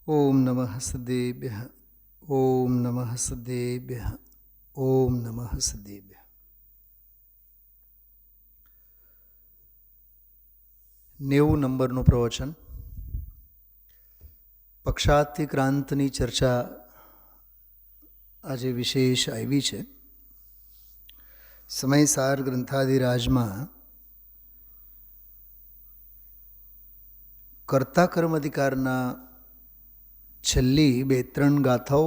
ઓમ નમઃ સદેભ્યઃ. ઓમ નમઃ સદેભ્યઃ. ઓમ નમઃ સદેભ્યઃ. 90 નંબરનું પ્રવચન. પક્ષાતિક્રાંતની ચર્ચા આજે વિશેષ આવી છે. સમયસાર ગ્રંથાદિરાજમાં કર્તા કર્મ અધિકારના છેલ્લી 2-3 ગાથાઓ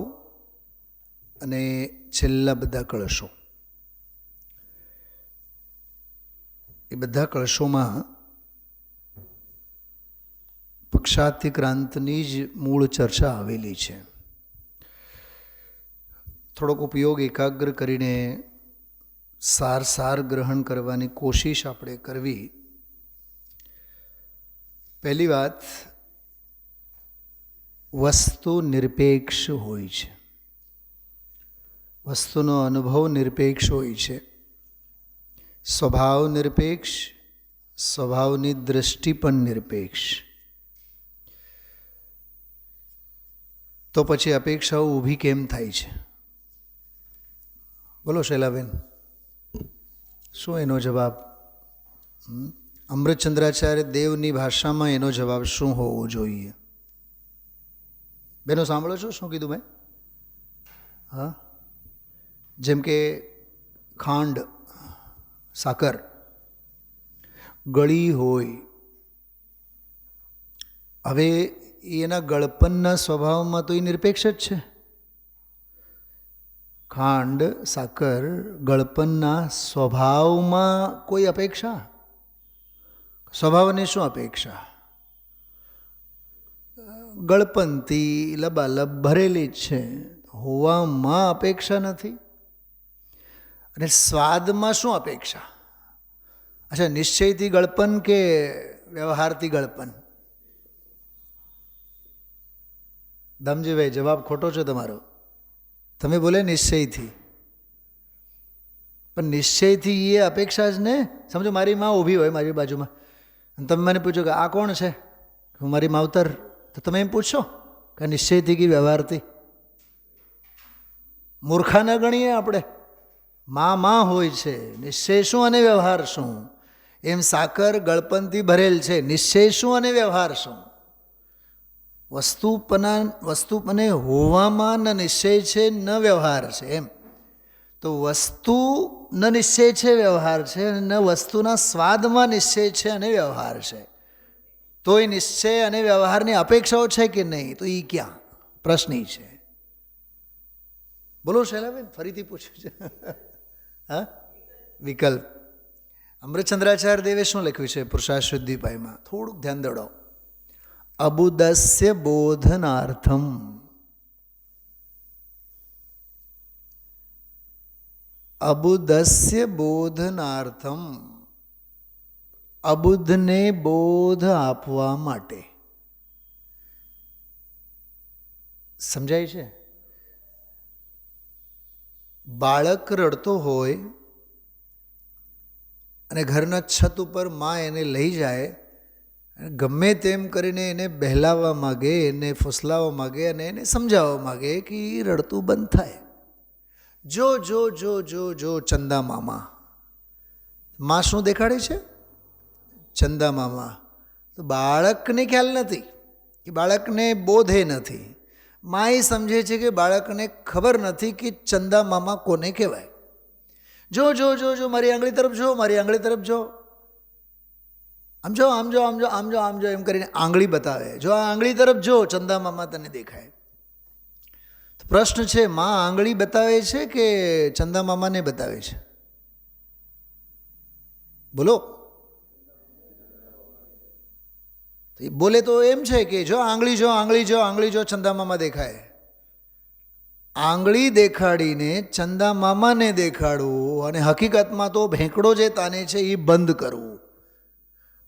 અને છેલ્લા બધા કળશો, એ બધા કળશોમાં પક્ષાતિક્રાંતની જ મૂળ ચર્ચા આવેલી છે. થોડોક ઉપયોગ એકાગ્ર કરીને સાર ગ્રહણ કરવાની કોશિશ આપણે કરવી. પહેલી વાત, વસ્તુ નિરપેક્ષ હોય છે, વસ્તુનો અનુભવ નિરપેક્ષ હોય છે, સ્વભાવ નિરપેક્ષ, સ્વભાવની દૃષ્ટિ પણ નિરપેક્ષ. તો પછી અપેક્ષાઓ ઊભી કેમ થાય છે? બોલો શૈલાબેન, શું એનો જવાબ? અમૃતચંદ્રાચાર્ય દેવની ભાષામાં એનો જવાબ શું હોવો જોઈએ? બેનો સાંભળો છો શું કીધું મેં? હા, જેમ કે ખાંડ, સાકર ગળી હોય, હવે એના ગળપણના સ્વભાવમાં તો એ નિરપેક્ષ જ છે. ખાંડ, સાકર ગળપણના સ્વભાવમાં કોઈ અપેક્ષા? સ્વભાવની શું અપેક્ષા? ગળપણથી લબાલબ ભરેલી જ છે, હોવામાં અપેક્ષા નથી. અને સ્વાદમાં શું અપેક્ષા? અચ્છા, નિશ્ચયથી ગળપણ કે વ્યવહારથી ગળપણ? ધમજીભાઈ, જવાબ ખોટો છે તમારો. તમે બોલે નિશ્ચયથી, પણ નિશ્ચયથી એ અપેક્ષા જ ને. સમજો મારી માં ઊભી હોય મારી બાજુમાં અને તમે મને પૂછો કે આ કોણ છે, હું મારી માવતર, તો તમે એમ પૂછશો કે નિશ્ચયથી કે વ્યવહારથી? મૂર્ખા ન ગણીએ આપણે. માં હોય છે, નિશ્ચય શું અને વ્યવહાર શું? એમ સાકર ગળપણથી ભરેલ છે, નિશ્ચય શું અને વ્યવહાર શું? વસ્તુપને હોવામાં ન નિશ્ચય છે ન વ્યવહાર છે. એમ તો વસ્તુ ન નિશ્ચય છે વ્યવહાર છે, ન વસ્તુના સ્વાદમાં નિશ્ચય છે અને વ્યવહાર છે. તો એ નિશ્ચય અને વ્યવહારની અપેક્ષાઓ છે કે નહીં? તો એ ક્યાં? પ્રશ્ન છે. બોલો શૈલાબેન, ફરીથી પૂછ્યું છે. હા, વિકલ્પ. અમૃતચંદ્રાચાર્ય દેવે શું લખ્યું છે પુરુષાશુદ્ધિપાયમાં? થોડુંક ધ્યાન દોડો. અબુદસ્ય બોધનાર્થમ. અબુદસ્ય બોધનાર્થમ, અબુદ્ધને બોધ આપવા માટે. સમજાય છે? બાળક રડતો હોય અને ઘરના છત ઉપર માં એને લઈ જાય, ગમે તેમ કરીને એને બહેલાવવા માગે, એને ફૂસલાવવા માગે અને એને સમજાવવા માગે કે એ રડતું બંધ થાય. જો જો જો જો જો ચંદા મામા, માં શું દેખાડે છે? ચંદા મામા. તો બાળકને ખ્યાલ નથી, કે બાળકને બોધે નથી. માં એ સમજે છે કે બાળકને ખબર નથી કે ચંદા મામા કોને કહેવાય. જો જો જો જો મારી આંગળી તરફ જો, મારી આંગળી તરફ જો, આમ જો આમ જો આમ જો આમ જો આમ જો એમ કરીને આંગળી બતાવે. જો આ આંગળી તરફ જો, ચંદા મામા તને દેખાય. તો પ્રશ્ન છે, માં આંગળી બતાવે છે કે ચંદા મામાને બતાવે છે? બોલો. એ બોલે તો એમ છે કે જો આંગળી જો, આંગળી જો, આંગળી જો, ચંદા મામા દેખાય. આંગળી દેખાડીને ચંદા મામાને દેખાડવું અને હકીકતમાં તો ભેંકડો જે તાને છે એ બંધ કરવું.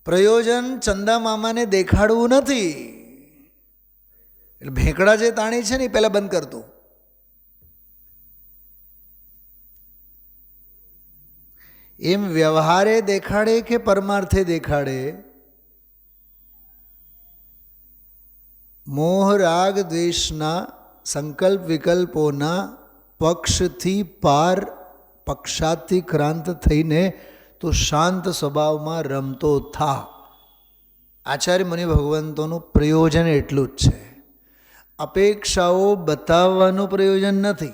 પ્રયોજન ચંદા મામાને દેખાડવું નથી. એટલે ભેંકડા જે તાણી છે ને એ પહેલાં બંધ કરતું. એમ વ્યવહારે દેખાડે કે પરમાર્થે દેખાડે, મોહ રાગ દ્વેષના સંકલ્પ વિકલ્પોના પક્ષથી પાર પક્ષાથી ક્રાંત થઈને તો શાંત સ્વભાવમાં રમતો થા. આચાર્ય મુનિ ભગવંતોનું પ્રયોજન એટલું જ છે. અપેક્ષાઓ બતાવવાનું પ્રયોજન નથી,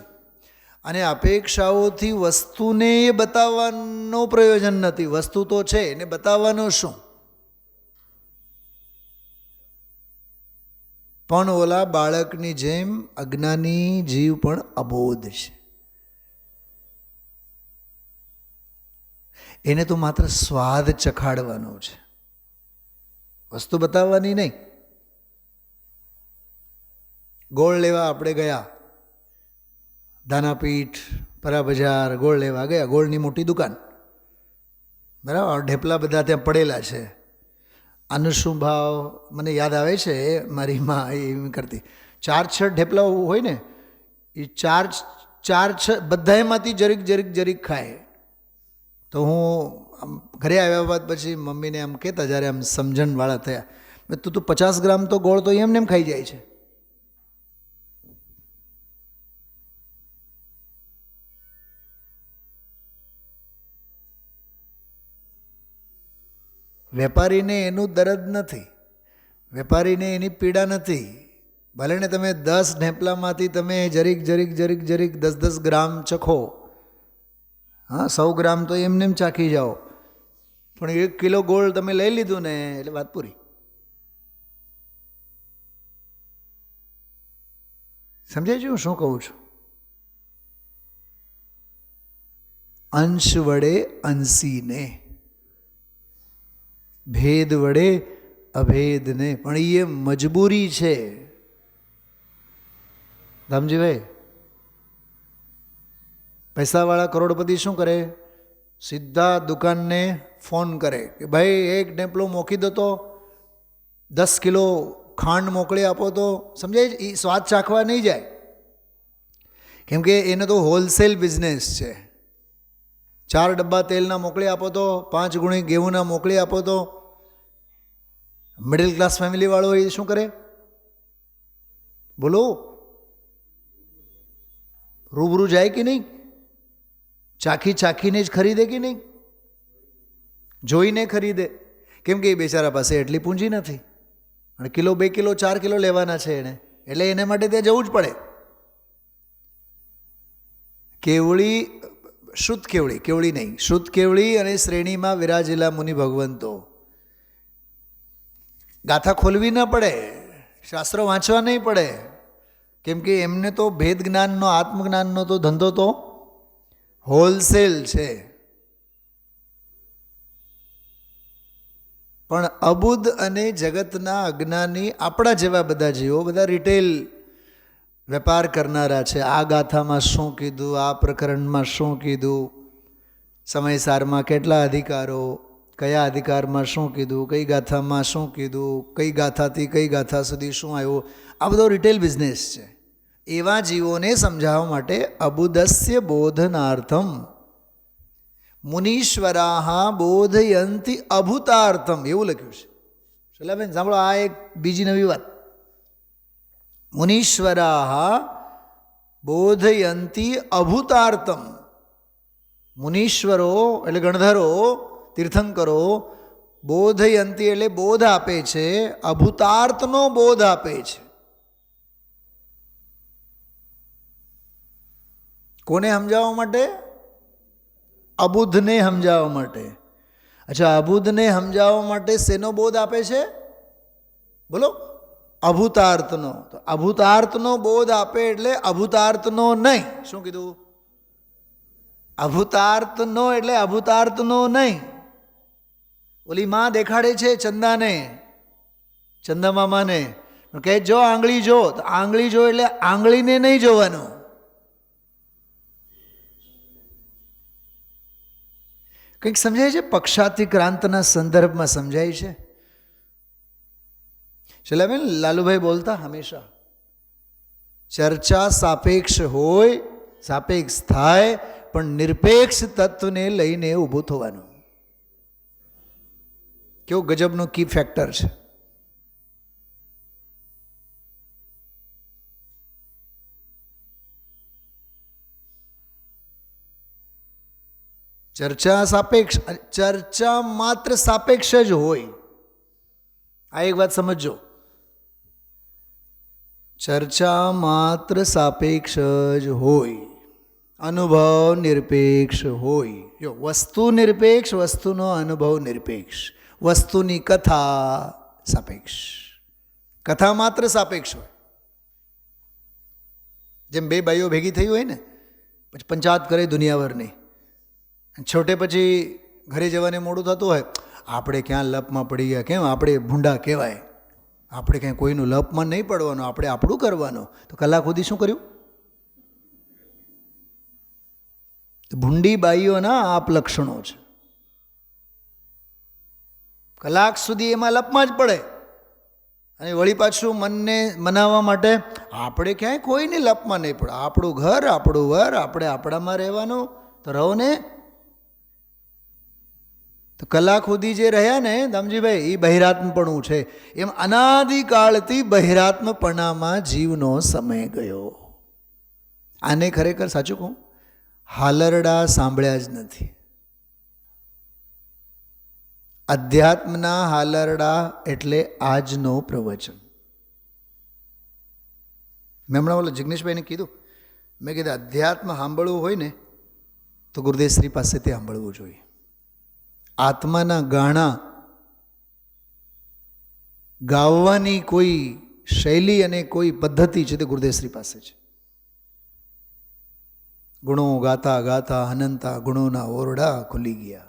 અને અપેક્ષાઓથી વસ્તુને બતાવવાનું પ્રયોજન નથી. વસ્તુ તો છે, એને બતાવવાનું શું? પણ ઓલા બાળકની જેમ અજ્ઞાની જીવ પણ અબોધ છે. એને તો માત્ર સ્વાદ ચખાડવાનો છે, વસ્તુ બતાવવાની નહીં. ગોળ લેવા આપણે ગયા, દાનાપીઠ, પરા બજાર, ગોળ લેવા ગયા. ગોળની મોટી દુકાન, બરાબર, ઢેપલા બધા ત્યાં પડેલા છે. આનો શું ભાવ? મને યાદ આવે છે, મારી માં એમ કરતી, 4-6 ઢેપલા હોય ને, એ 4-6 બધામાંથી જરીક જરીક જરીક ખાય. તો હું ઘરે આવ્યા બાદ પછી મમ્મીને આમ કહેતા, જ્યારે આમ સમજણવાળા થયા, તું તો 50 ગ્રામ તો ગોળ તો એમને એમ ખાઈ જાય છે. વેપારીને એનું દર્દ નથી, વેપારીને એની પીડા નથી. ભલે ને તમે 10 ઢેપલામાંથી તમે જરીક જરીક જરીક જરીક 10-10 ગ્રામ ચખો, હા, 100 ગ્રામ તો એમને એમ ચાખી જાઓ, પણ 1 કિલો ગોળ તમે લઈ લીધું ને એટલે વાત પૂરી. સમજાય છે હું શું કહું છું? અંશ વડે અંશીને, ભેદ વડે અભેદને. પણ એ મજબૂરી છે. રામજીભાઈ, પૈસાવાળા કરોડપતિ શું કરે? સીધા દુકાનને ફોન કરે કે ભાઈ 1 ઢેપલો મોકલી દો, તો 10 કિલો ખાંડ મોકલી આપો. તો સમજાય? એ સ્વાદ ચાખવા નહીં જાય, કેમ કે એને તો હોલસેલ બિઝનેસ છે. 4 ડબ્બા તેલના મોકલી આપો તો, 5 ગુણી ઘેઉના મોકલી આપો તો. મિડલ ક્લાસ ફેમિલીવાળો એ શું કરે? બોલો, રૂબરૂ જાય કે નહીં? ચાખીને જ ખરીદે કે નહીં? જોઈને ખરીદે. કેમ કે એ બેચારા પાસે એટલી પૂંજી નથી, અને કિલો 2 કિલો 4 કિલો લેવાના છે એને, એટલે એને માટે ત્યાં જવું જ પડે. કેવળી, શુદ્ધ કેવળી, કેવળી નહીં, શુદ્ધ કેવળી અને શ્રેણીમાં વિરાજેલા મુનિ ભગવંતો. ગાથા ખોલવી ન પડે, શાસ્ત્રો વાંચવા નહીં પડે, કેમ કે એમને તો ભેદ જ્ઞાનનો, આત્મજ્ઞાનનો તો ધંધો તો હોલસેલ છે. પણ અબુદ્ધ અને જગતના અજ્ઞાની આપણા જેવા બધા જીવો, બધા રિટેલ વેપાર કરનારા છે. આ ગાથામાં શું કીધું, આ પ્રકરણમાં શું કીધું, સમયસારમાં કેટલા અધિકારો, કયા અધિકારમાં શું કીધું, કઈ ગાથામાં શું કીધું, કઈ ગાથાથી કઈ ગાથા સુધી શું આવ્યું, આ બધો રિટેલ બિઝનેસ છે. એવા જીવોને સમજાવવા માટે અબુદસ્ય બોધનાર્થમ મુનીશ્વરાહ બોધયંતિ અભૂતાર્થમ એવું લખ્યું છે. શૈલાબેન સાંભળો, આ એક બીજી નવી વાત. મુનીશ્વરાહ બોધયંતિ અભૂતાર્થમ. મુનીશ્વરો એટલે ગણધરો, તીર્થંકરો, બોધયંતી એટલે બોધ આપે છે, અભૂતાર્થનો બોધ આપે છે. કોને સમજાવવા માટે? અબુદ્ધને સમજાવવા માટે. અચ્છા, અબુદ્ધને સમજાવવા માટે શેનો બોધ આપે છે? બોલો, અભૂતાર્થનો. તો અભૂતાર્થનો બોધ આપે એટલે અભૂતાર્થનો નહીં. શું કીધું? અભૂતાર્થનો એટલે અભૂતાર્થનો નહીં. ઓલી માં દેખાડે છે ચંદાને, ચંદા મામાને, કહે જો આંગળી જો, તો આંગળી જો એટલે આંગળીને નહીં જોવાનું. કંઈક સમજાય છે? પક્ષાથી ક્રાંતના સંદર્ભમાં સમજાય છે. શૈલાબેન, લાલુભાઈ બોલતા હંમેશા ચર્ચા સાપેક્ષ હોય, સાપેક્ષ થાય, પણ નિરપેક્ષ તત્વને લઈને ઊભું થવાનું. કેવું ગજબનું કી ફેક્ટર છે. ચર્ચા સાપેક્ષ, ચર્ચા માત્ર સાપેક્ષ જ હોય. આ એક વાત સમજજો, ચર્ચા માત્ર સાપેક્ષ જ હોય, અનુભવ નિરપેક્ષ હોય. જો વસ્તુ નિરપેક્ષ, વસ્તુનો અનુભવ નિરપેક્ષ, વસ્તુની કથા સાપેક્ષ. કથા માત્ર સાપેક્ષ હોય. જેમ બે બાઈઓ ભેગી થઈ હોય ને, પછી પંચાયત કરે દુનિયાભરની, છોટે પછી ઘરે જવાને મોડું થતું હોય, આપણે ક્યાં લપમાં પડી ગયા, કેમ આપણે ભૂંડા કહેવાય, આપણે ક્યાંય કોઈનું લપમાં નહીં પડવાનું, આપણે આપણું કરવાનું. તો કલાક સુધી શું કર્યું? ભૂંડી બાઈઓના આપ લક્ષણો છે. કલાક સુધી એમાં લપમાં જ પડે, અને વળી પાછું મનને મનાવવા માટે આપણે ક્યાંય કોઈની લપમાં નહીં પડે, આપણું ઘર, આપણું વર, આપણે આપણામાં રહેવાનું, તો રહો ને. તો કલાક સુધી જે રહ્યા ને દામજીભાઈ, એ બહિરાત્મપણું છે. એમ અનાદિકાળથી બહિરાત્મપણામાં જીવનો સમય ગયો. આને ખરેખર સાચું કહું, હાલરડા સાંભળ્યા જ નથી. અધ્યાત્મના હાલરડા એટલે આજનો પ્રવચન. મેં હમણાં ઓલા જિગ્નેશભાઈને કીધું, મેં કીધું અધ્યાત્મ સાંભળવું હોય ને તો ગુરુદેવશ્રી પાસેથી સાંભળવું જોઈએ. આત્માના ગાણા ગાવાની કોઈ શૈલી અને કોઈ પદ્ધતિ છે તે ગુરુદેવશ્રી પાસે છે. ગુણો ગાતા ગાતા અનંતા ગુણોના ઓરડા ખુલી ગયા.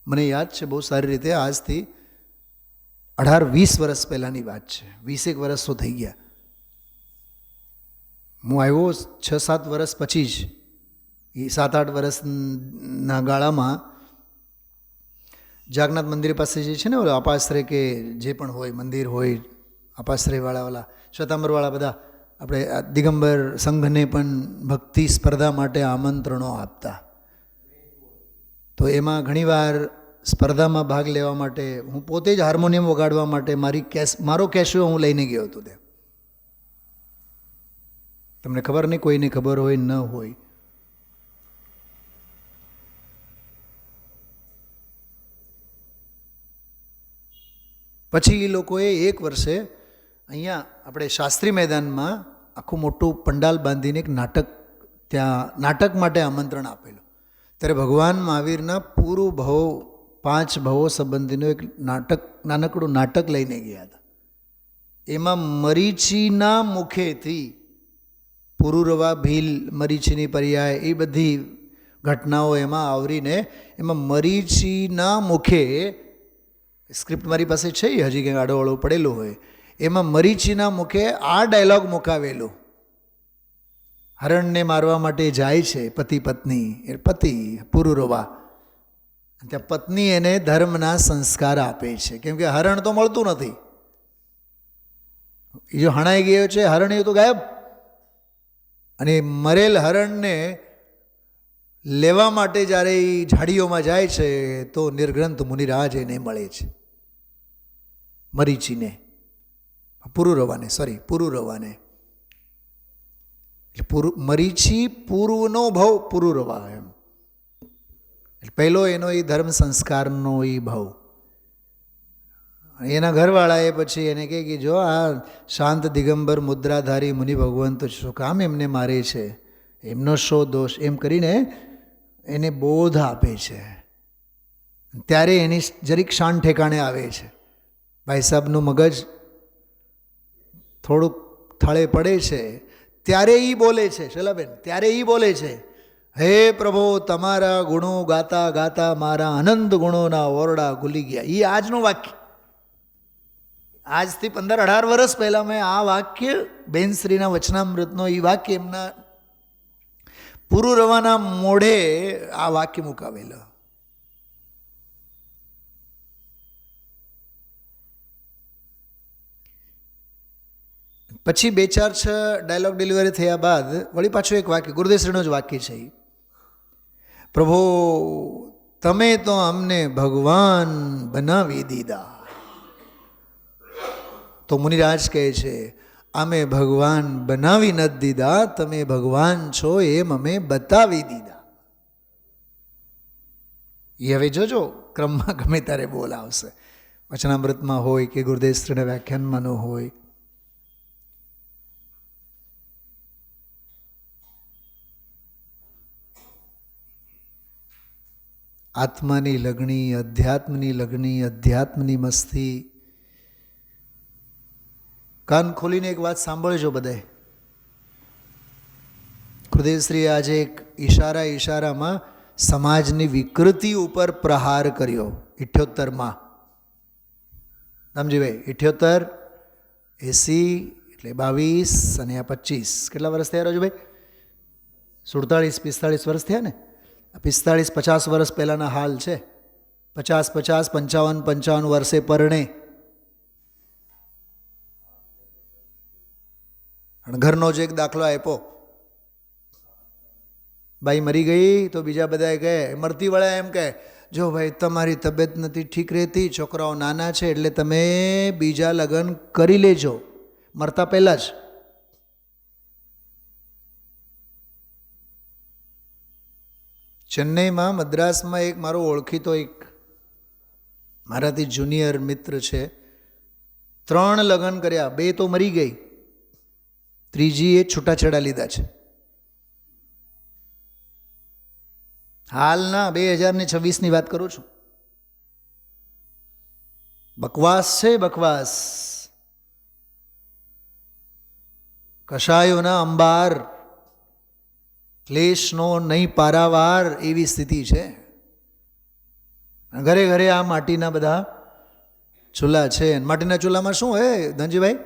મને યાદ છે બહુ સારી રીતે, આજથી 18-20 વર્ષ પહેલાંની વાત છે. 20 વર્ષ તો થઈ ગયા. હું આવ્યો 6-7 વર્ષ પછી જ, એ 7-8 વર્ષના ગાળામાં જાગનાથ મંદિર પાસે જે છે ને ઓલા અપાશ્રય કે જે પણ હોય મંદિર હોય, અપાશ્રયવાળા ઓલા શ્વેતાંબરવાળા બધા આપણે દિગંબર સંઘને પણ ભક્તિ સ્પર્ધા માટે આમંત્રણો આપતા. તો એમાં ઘણીવાર સ્પર્ધામાં ભાગ લેવા માટે હું પોતે જ હાર્મોનિયમ વગાડવા માટે મારો કેશિયો હું લઈને ગયો હતો ત્યાં. તમને ખબર નહીં, કોઈને ખબર હોય ન હોય. પછી એ લોકોએ 1 વર્ષે અહીંયા આપણે શાસ્ત્રી મેદાનમાં આખું મોટું પંડાલ બાંધીને એક નાટક, ત્યાં નાટક માટે આમંત્રણ આપેલું. ત્યારે ભગવાન મહાવીરના પૂરું ભવો 5 ભવો સંબંધીનું એક નાટક, નાનકડું નાટક લઈને ગયા હતા. એમાં મરીચીના મુખેથી પુરુરવા ભીલ, મરીચીની પર્યાય, એ બધી ઘટનાઓ એમાં આવરીને એમાં મરીચીના મુખે, સ્ક્રિપ્ટ મારી પાસે છે હજી કંઈક આડોવાળું પડેલું હોય, એમાં મરીચીના મુખે આ ડાયલોગ મુકાવેલો. હરણને મારવા માટે જાય છે પતિ પત્ની, એ પતિ પુરુરવા, ત્યાં પત્ની એને ધર્મના સંસ્કાર આપે છે, કેમ કે હરણ તો મળતું નથી. એ જો હણાઈ ગયો છે હરણ, એ તો ગાયબ. અને મરેલ હરણને લેવા માટે જ્યારે એ ઝાડીઓમાં જાય છે તો નિર્ગ્રંથ મુનિરાજ એને મળે છે, મરીચીને, પુરુરવાને, પુરુરવાને. એટલે મરીચી પૂર્વનો ભાવ પુરુરવા એમ. એટલે પહેલો એનો એ ધર્મ સંસ્કારનો એ ભાવ. એના ઘરવાળાએ પછી એને કહે કે જો આ શાંત દિગંબર મુદ્રાધારી મુનિ ભગવાન તો શું કામ એમને મારે છે, એમનો શો દોષ, એમ કરીને એને બોધ આપે છે. ત્યારે એની જરીક શાન ઠેકાણે આવે છે. ભાઈ સાહેબનું મગજ થોડુંક થળે પડે છે. ત્યારે એ બોલે છે, શૈલાબેન, ત્યારે એ બોલે છે, હે પ્રભુ તમારા ગુણો ગાતા ગાતા મારા અનંત ગુણોના ઓરડા ખુલી ગયા. એ આજનું વાક્ય, આજથી 15-18 વર્ષ પહેલાં મેં આ વાક્ય બેનશ્રીના વચનામૃતનો એ વાક્ય એમના પુરુરવાના મોઢે આ વાક્ય મુકાવેલો. પછી 2-4 ડાયલોગ ડિલિવરી થયા બાદ વળી પાછું એક વાક્ય, ગુરુદેવશ્રીનું જ વાક્ય છે, પ્રભુ તમે તો અમને ભગવાન બનાવી દીધા. તો મુનિરાજ કહે છે અમે ભગવાન બનાવી નથી દીધા, તમે ભગવાન છો એમ અમે બતાવી દીધા. એ હવે જોજો ક્રમમાં ગમે ત્યારે બોલ આવશે, વચનામૃતમાં હોય કે ગુરુદેવશ્રીના વ્યાખ્યાનમાં ન હોય. આત્માની લગણી, અધ્યાત્મની લગણી, અધ્યાત્મની મસ્તી. કાન ખોલીને એક વાત સાંભળજો બધાએ. ગુરુદેવશ્રીએ આજે એક ઈશારામાં સમાજની વિકૃતિ ઉપર પ્રહાર કર્યો. 78માં સમજીભાઈ, 78, 80 એટલે 22 અને આ 25, કેટલા વર્ષ થયા રાજુભાઈ? 47, 45 વર્ષ થયા ને. 45, 50 વર્ષ પહેલાંના હાલ છે. 50, 55, 55 વર્ષે પરણે અને ઘરનો જ એક દાખલો આપ્યો. બાઈ મરી ગઈ તો બીજા બધાએ કહે, મરતીવાળા એમ કહે, જો ભાઈ તમારી તબિયત નથી ઠીક રહેતી, છોકરાઓ નાના છે એટલે તમે બીજા લગ્ન કરી લેજો મરતા પહેલાં જ. ચેન્નઈમાં, મદ્રાસમાં એક મારો ઓળખીતો એક મારાથી જુનિયર મિત્ર છે. 3 લગ્ન કર્યા, 2 તો મરી ગઈ, ત્રીજીએ છૂટાછેડા લીધા છે. હાલના 2026ની વાત કરું છું. બકવાસ છે, બકવાસ. કશાયોના અંબાર, ક્લેશનો નહીં પારાવાર, એવી સ્થિતિ છે. ઘરે ઘરે આ માટીના બધા ચૂલા છે. માટીના ચૂલામાં શું હોય ધનજીભાઈ?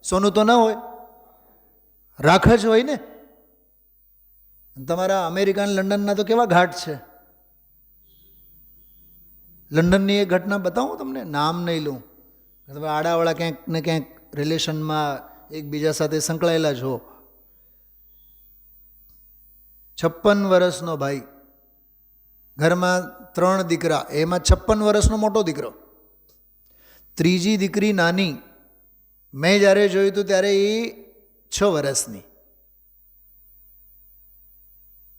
સોનું તો ના હોય, રાખ જ હોય ને. તમારા અમેરિકા અને લંડનના તો કેવા ઘાટ છે. લંડનની એક ઘટના બતાવું તમને, નામ નહીં લઉં. તમે આડાવાળા ક્યાંક ને ક્યાંક રિલેશનમાં એકબીજા સાથે સંકળાયેલા છો. 56 વર્ષનો ભાઈ, ઘરમાં 3 દીકરા, એમાં 56 વર્ષનો મોટો દીકરો, ત્રીજી દીકરી નાની. મેં જ્યારે જોયું હતું ત્યારે એ 6 વર્ષની.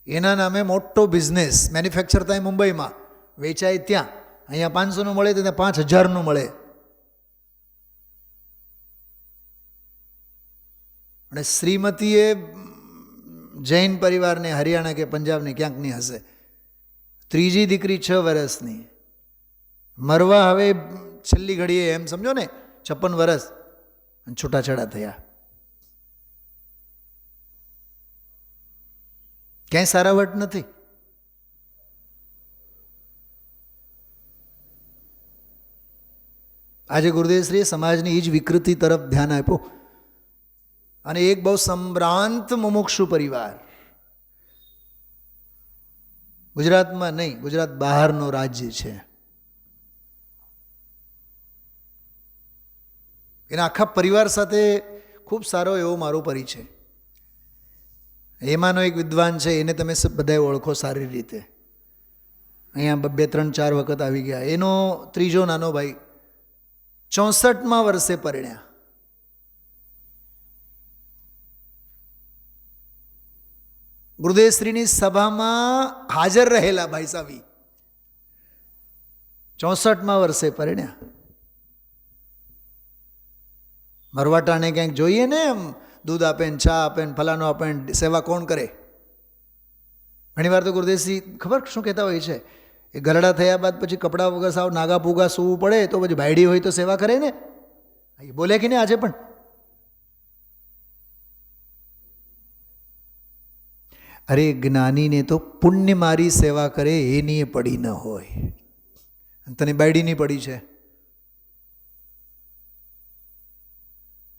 એના નામે મોટો બિઝનેસ, મેન્યુફેક્ચર થાય મુંબઈમાં, વેચાય ત્યાં. અહીંયા 500નું મળે તો ત્યાં 5000નું મળે. અને શ્રીમતીએ જૈન પરિવારને, હરિયાણા કે પંજાબની ક્યાંકની હશે. ત્રીજી દીકરી 6 વર્ષની, મરવા હવે છેલ્લી ઘડીએ, એમ સમજો ને 56 વર્ષ, અને છૂટાછેડા થયા. ક્યાંય સારાવટ નથી. આજે ગુરુદેવશ્રીએ સમાજની એ જ વિકૃતિ તરફ ધ્યાન આપ્યું. અને એક બહુ સંભ્રાંત મુમુક્ષુ પરિવાર, ગુજરાતમાં નહીં, ગુજરાત બહારનો રાજ્ય છે. એના આખા પરિવાર સાથે ખૂબ સારો એવો મારો પરિચય. એમાંનો એક વિદ્વાન છે, એને તમે બધાએ ઓળખો સારી રીતે. અહીંયા 2, 3, 4 વખત આવી ગયા. એનો ત્રીજો નાનો ભાઈ 64માં વર્ષે પરણ્યા. ગુરુદેવશ્રીની સભામાં હાજર રહેલા ભાઈ સાહેબ 64માં વર્ષે પરણ્યા. મરવાટાને ક્યાંક જોઈએ ને, એમ દૂધ આપે ને, ચા આપે ને, ફલાનો આપે ને, સેવા કોણ કરે? ઘણી વાર તો ગુરુદેવશ્રી ખબર શું કહેતા હોય છે, એ ગરડા થયા બાદ પછી કપડાં વગર સાવ નાગા પૂગા સૂવું પડે તો પછી ભાઈડી હોય તો સેવા કરે ને. એ બોલે કે નહીં આજે પણ? અરે જ્ઞાનીને તો પુણ્ય મારી સેવા કરે એની પડી ન હોય, તને બાયડીની પડી છે.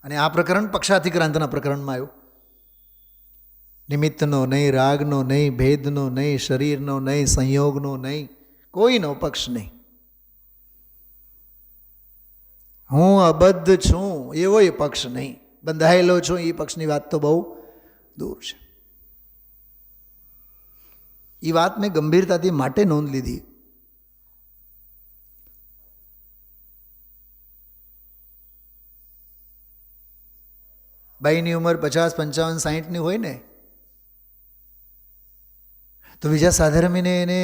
અને આ પ્રકરણ પક્ષાધિક્રાંતના પ્રકરણમાં આવ્યું. નિમિત્તનો નહીં, રાગનો નહીં, ભેદનો નહીં, શરીરનો નહીં, સંયોગનો નહીં, કોઈનો પક્ષ નહીં. હું અબદ્ધ છું એવો એ પક્ષ નહીં, બંધાયેલો છું એ પક્ષની વાત તો બહુ દૂર છે. એ વાત મેં ગંભીરતાથી માટે નોંધ લીધી. બાઈની ઉંમર 50, 55, 60ની હોય ને, તો બીજા સાધર્મીને એને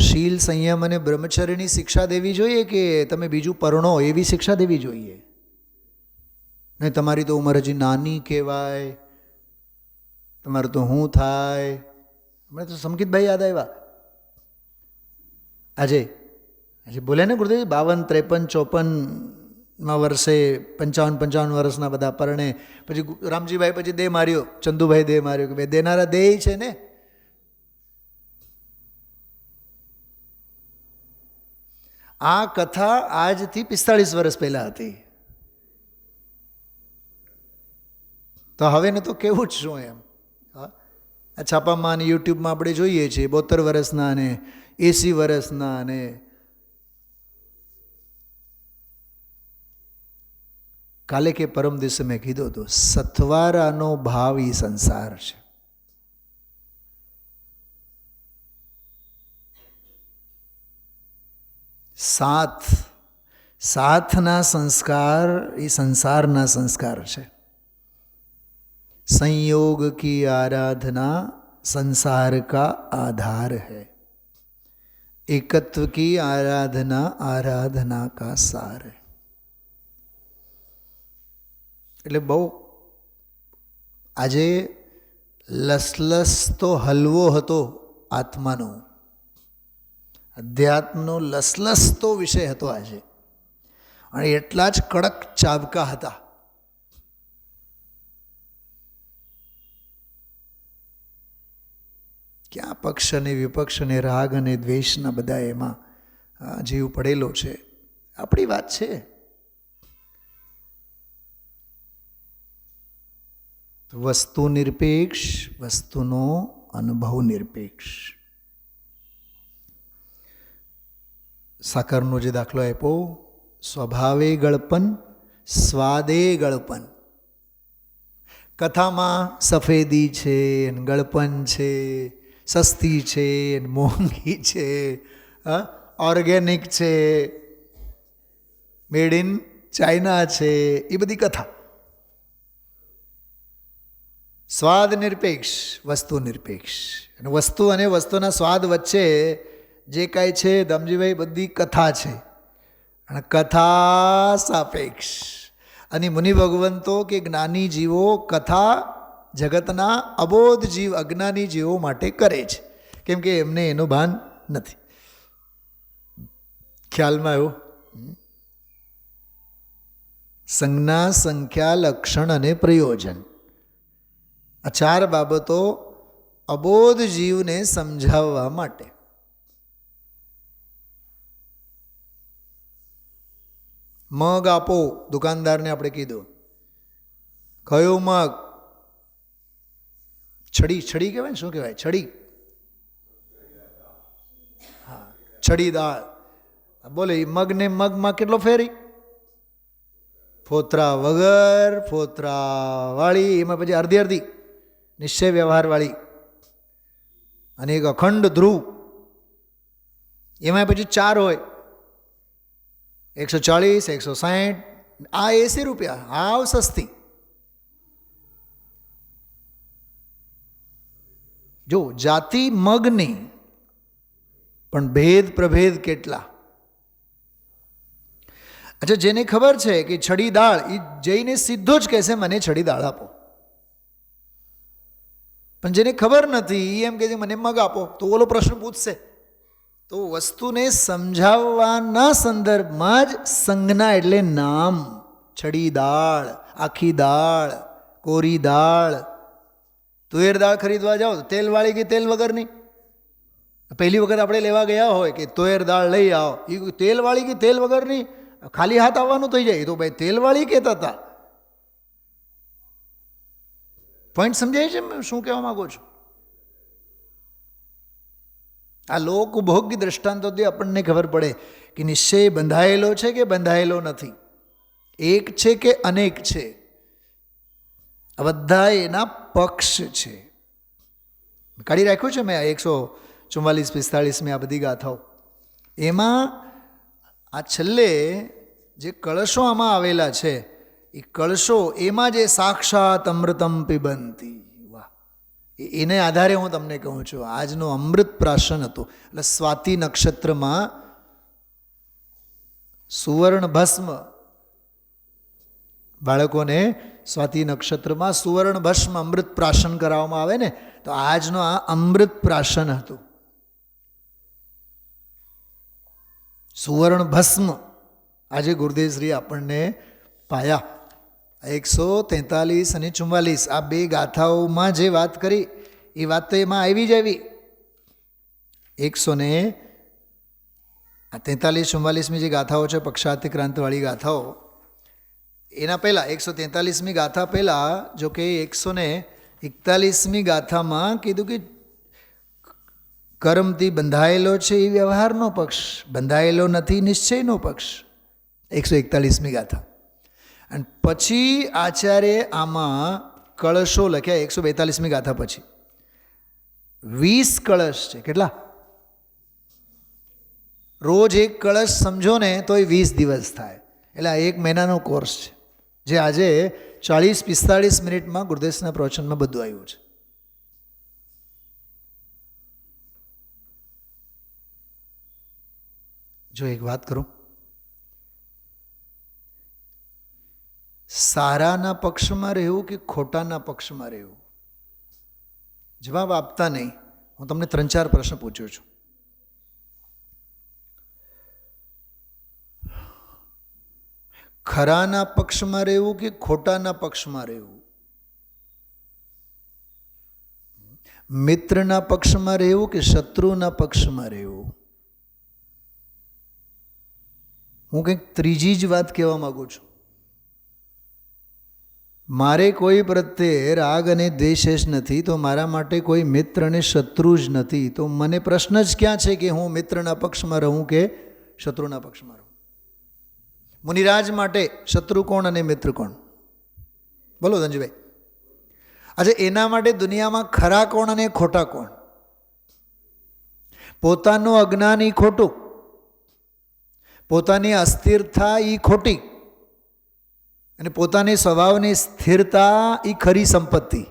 શીલ, સંયમ અને બ્રહ્મચર્યની શિક્ષા દેવી જોઈએ કે તમે બીજું પરણો એવી શિક્ષા દેવી જોઈએ? નહીં, તમારી તો ઉંમર હજી નાની કહેવાય, તમારું તો શું થાય. હમણાં તો સંકિતભાઈ યાદ આવ્યા આજે બોલ્યા ને ગુરુદેવ, 52, 53, 54 વર્ષે 55 વર્ષના બધા પરણે. પછી રામજીભાઈ પછી દેહ માર્યો, ચંદુભાઈ દેહ માર્યો કે ભાઈ દેનારા દેહ છે ને. આ કથા આજથી 45 વર્ષ પહેલાં હતી. તો હવે ને તો કેવું જ શું એમ. આ છાપામાં અને યુટ્યુબમાં આપણે જોઈએ છીએ 72 વર્ષના અને 80 વર્ષના. અને કાલે કે પરમ દિવસે મેં કીધું હતું, સથવારાનો ભાવ એ સંસાર છે. સાથના સંસ્કાર એ સંસારના સંસ્કાર છે. संयोग की आराधना संसार का आधार है, एकत्व की आराधना आराधना का सार है. એટલે બહુ આજે લસલસતો હલવો હતો આત્માનો, અધ્યાત્મનો લસલસતો વિષય હતો આજે, અને એટલા જ કડક ચાબકા હતા. ક્યાં પક્ષ અને વિપક્ષ અને રાગ અને દ્વેષના બધા એમાં જીવ પડેલો છે. આપણી વાત છે. વસ્તુ નિરપેક્ષ, વસ્તુનો અનુભવ નિરપેક્ષ. સાકરનો જે દાખલો આપ્યો, સ્વભાવે ગળપન, સ્વાદે ગળપન. કથામાં સફેદી છે, ગળપન છે, સસ્તી છે, મોંઘી છે, ઓર્ગેનિક છે, મેડ ઇન ચાઇના છે, એ બધી કથા. સ્વાદ નિરપેક્ષ, વસ્તુ નિરપેક્ષ. અને વસ્તુ અને વસ્તુના સ્વાદ વચ્ચે જે કાંઈ છે ધમજીભાઈ બધી કથા છે, અને કથા સાપેક્ષ. અને મુનિ ભગવંતો કે જ્ઞાની જીવો કથા જગતના અબોધ જીવ અજ્ઞાની જીવો માટે કરે છે, કેમ કે એમને એનું ભાન નથી. ખ્યાલમાં આવ્યું? સંજ્ઞા, સંખ્યા, લક્ષણ અને પ્રયોજન, આ 4 બાબતો અબોધ જીવને સમજાવવા માટે. મગ આપો, દુકાનદારને આપણે કીધું. કયો મગ? છડી કહેવાય ને, શું કહેવાય? છડી. હા, છડી દાળ. બોલે એ મગને મગમાં કેટલો ફેરી? ફોતરા વગર, ફોતરા વાળી, એમાં પછી અડધી નિશ્ચય વ્યવહાર વાળી, અને એક અખંડ ધ્રુવ, એમાં પછી 4 હોય, 140, 160, આ 80 રૂપિયા, હાવ સસ્તી. જો જાતિ મગની, પણ ભેદ પ્રભેદ કેટલા. અચ્છા, જેને ખબર છે કે છડી દાળ, એ જઈને સીધો જ કહેશે મને છડી દાળ આપો. પણ જેને ખબર નથી એ એમ કહે છે મને મગ આપો, તો ઓલો પ્રશ્ન પૂછશે. તો વસ્તુને સમજાવવાના સંદર્ભમાં જ સંજ્ઞા એટલે નામ. છડી દાળ, આખી દાળ, કોરી દાળ. તુવેર દાળ ખરીદવા જાઓ તો તેલવાળી કે તેલ વગરની. પહેલી વખત આપણે લેવા ગયા હોય કે તુવેર દાળ લઈ આવો, એ તેલવાળી કે તેલ વગરની, ખાલી હાથ આવવાનું થઈ જાય. તો ભાઈ તેલવાળી કહેતા હતા. પોઈન્ટ સમજાય છે શું કહેવા માંગુ છું? આ લોકભોગ્ય દ્રષ્ટાંતોથી આપણને ખબર પડે કે નિશ્ચય બંધાયેલો છે કે બંધાયેલો નથી, એક છે કે અનેક છે. આ બધા એના પક્ષ છે. કાઢી રાખ્યું છે મેં 144, 45 આ બધી ગાથાઓ. એમાં આ છેલ્લે જે કળશો આમાં આવેલા છે એ કળશો એમાં જે સાક્ષાત અમૃતમ પિબંતી, વાહ, એને આધારે હું તમને કહું છું આજનું અમૃત પ્રાશન હતું. એટલે સ્વાતિ નક્ષત્રમાં સુવર્ણ ભસ્મ, બાળકોને સ્વાતિ નક્ષત્રમાં સુવર્ણ ભસ્મ અમૃત પ્રાશન કરાવવામાં આવે ને, તો આજનો આ અમૃત પ્રાશન હતું. સુવર્ણ ભસ્મ આજે ગુરુદેવશ્રી આપણને પાયા. 143 અને 44 આ બે ગાથાઓમાં જે વાત કરી એ વાત તો એમાં આવી જ આવી. 143-44 જે ગાથાઓ છે પક્ષાતિક્રાંતવાળી ગાથાઓ, એના પહેલાં 143મી ગાથા પહેલાં જો કે 141મી ગાથામાં કીધું કે કર્મથી બંધાયેલો છે એ વ્યવહારનો પક્ષ, બંધાયેલો નથી નિશ્ચયનો પક્ષ. 141મી ગાથા. અને પછી આચાર્ય આમાં કળશો લખ્યા 142મી ગાથા પછી 20 કળશ છે. કેટલા? રોજ એક કળશ સમજો ને તો એ 20 દિવસ થાય. એટલે આ 1 મહિનાનો કોર્સ છે, જે આજે 40-45 મિનિટમાં ગુરુદેવના પ્રવચનમાં બધું આવ્યું છે. જો એક વાત કરું, સારાના પક્ષમાં રહેવું કે ખોટાના પક્ષમાં રહેવું? જવાબ આપતા નહીં. હું તમને 3-4 પ્રશ્ન પૂછું છું. ખરાના પક્ષમાં રહેવું કે ખોટાના પક્ષમાં રહેવું? મિત્રના પક્ષમાં રહેવું કે શત્રુના પક્ષમાં રહેવું? હું કંઈક ત્રીજી જ વાત કહેવા માગું છું. મારે કોઈ પ્રત્યે રાગ અને દ્વેષ જ નથી, તો મારા માટે કોઈ મિત્ર અને શત્રુ જ નથી. તો મને પ્રશ્ન જ ક્યાં છે કે હું મિત્રના પક્ષમાં રહું કે શત્રુના પક્ષમાં રહું? મુનિરાજ માટે શત્રુ કોણ અને મિત્ર કોણ? બોલો ધનજીભાઈ. આજે એના માટે દુનિયામાં ખરા કોણ અને ખોટા કોણ? પોતાનું અજ્ઞાન એ ખોટું, પોતાની અસ્થિરતા એ ખોટી, અને પોતાની સ્વભાવની સ્થિરતા એ ખરી સંપત્તિ.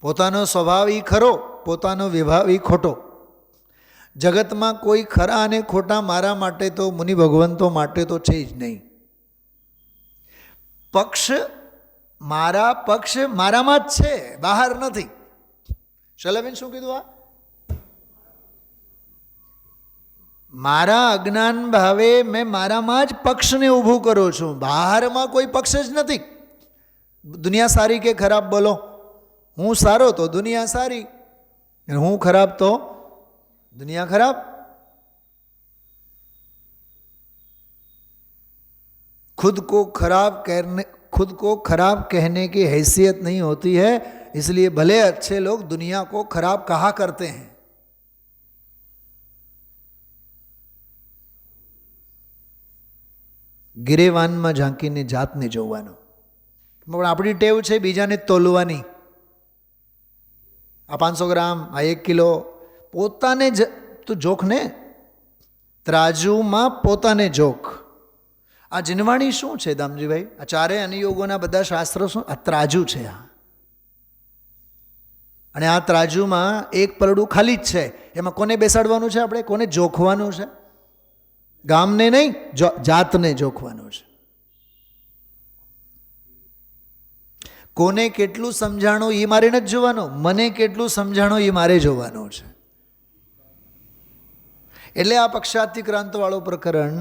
પોતાનો સ્વભાવ એ ખરો, પોતાનો વિભાવ એ ખોટો. જગતમાં કોઈ ખરા અને ખોટા મારા માટે તો મુનિ ભગવંતો માટે તો છે જ નહીં. પક્ષ મારામાં જ છે, બહાર નથી. શૈલાબેન શું કીધું? આ મારા અજ્ઞાન ભાવે મેં મારામાં જ પક્ષને ઊભું કરું છું, બહારમાં કોઈ પક્ષ જ નથી. દુનિયા સારી કે ખરાબ બોલો? હું સારો તો દુનિયા સારી, અને હું ખરાબ તો दुनिया खराब. खुद को खराब कहने की हैसियत नहीं होती है, इसलिए भले अच्छे लोग दुनिया को खराब कहा करते हैं. गिरेवाનમાં ઝાંકીને જાતને જોવાનો. પણ આપણી ટેવ છે બીજાને તોલવાની. આ 500 ગ્રામ, આ 1 કિલો, પોતાને જ તો જોખ ને, ત્રાજુમાં પોતાને જોખ. આ જીનવાણી શું છે દામજીભાઈ? આ ચારેય અનુયોગોના બધા શાસ્ત્રો શું? આ ત્રાજુ છે. અને આ ત્રાજુમાં એક પરડું ખાલી જ છે. એમાં કોને બેસાડવાનું છે? આપણે કોને જોખવાનું છે? ગામને નહીં, જાતને જોખવાનું છે. કોને કેટલું સમજાણું એ મારે નથી જોવાનું, મને કેટલું સમજાણું એ મારે જોવાનું છે. એટલે આ પક્ષાતિક્રાંતવાળું પ્રકરણ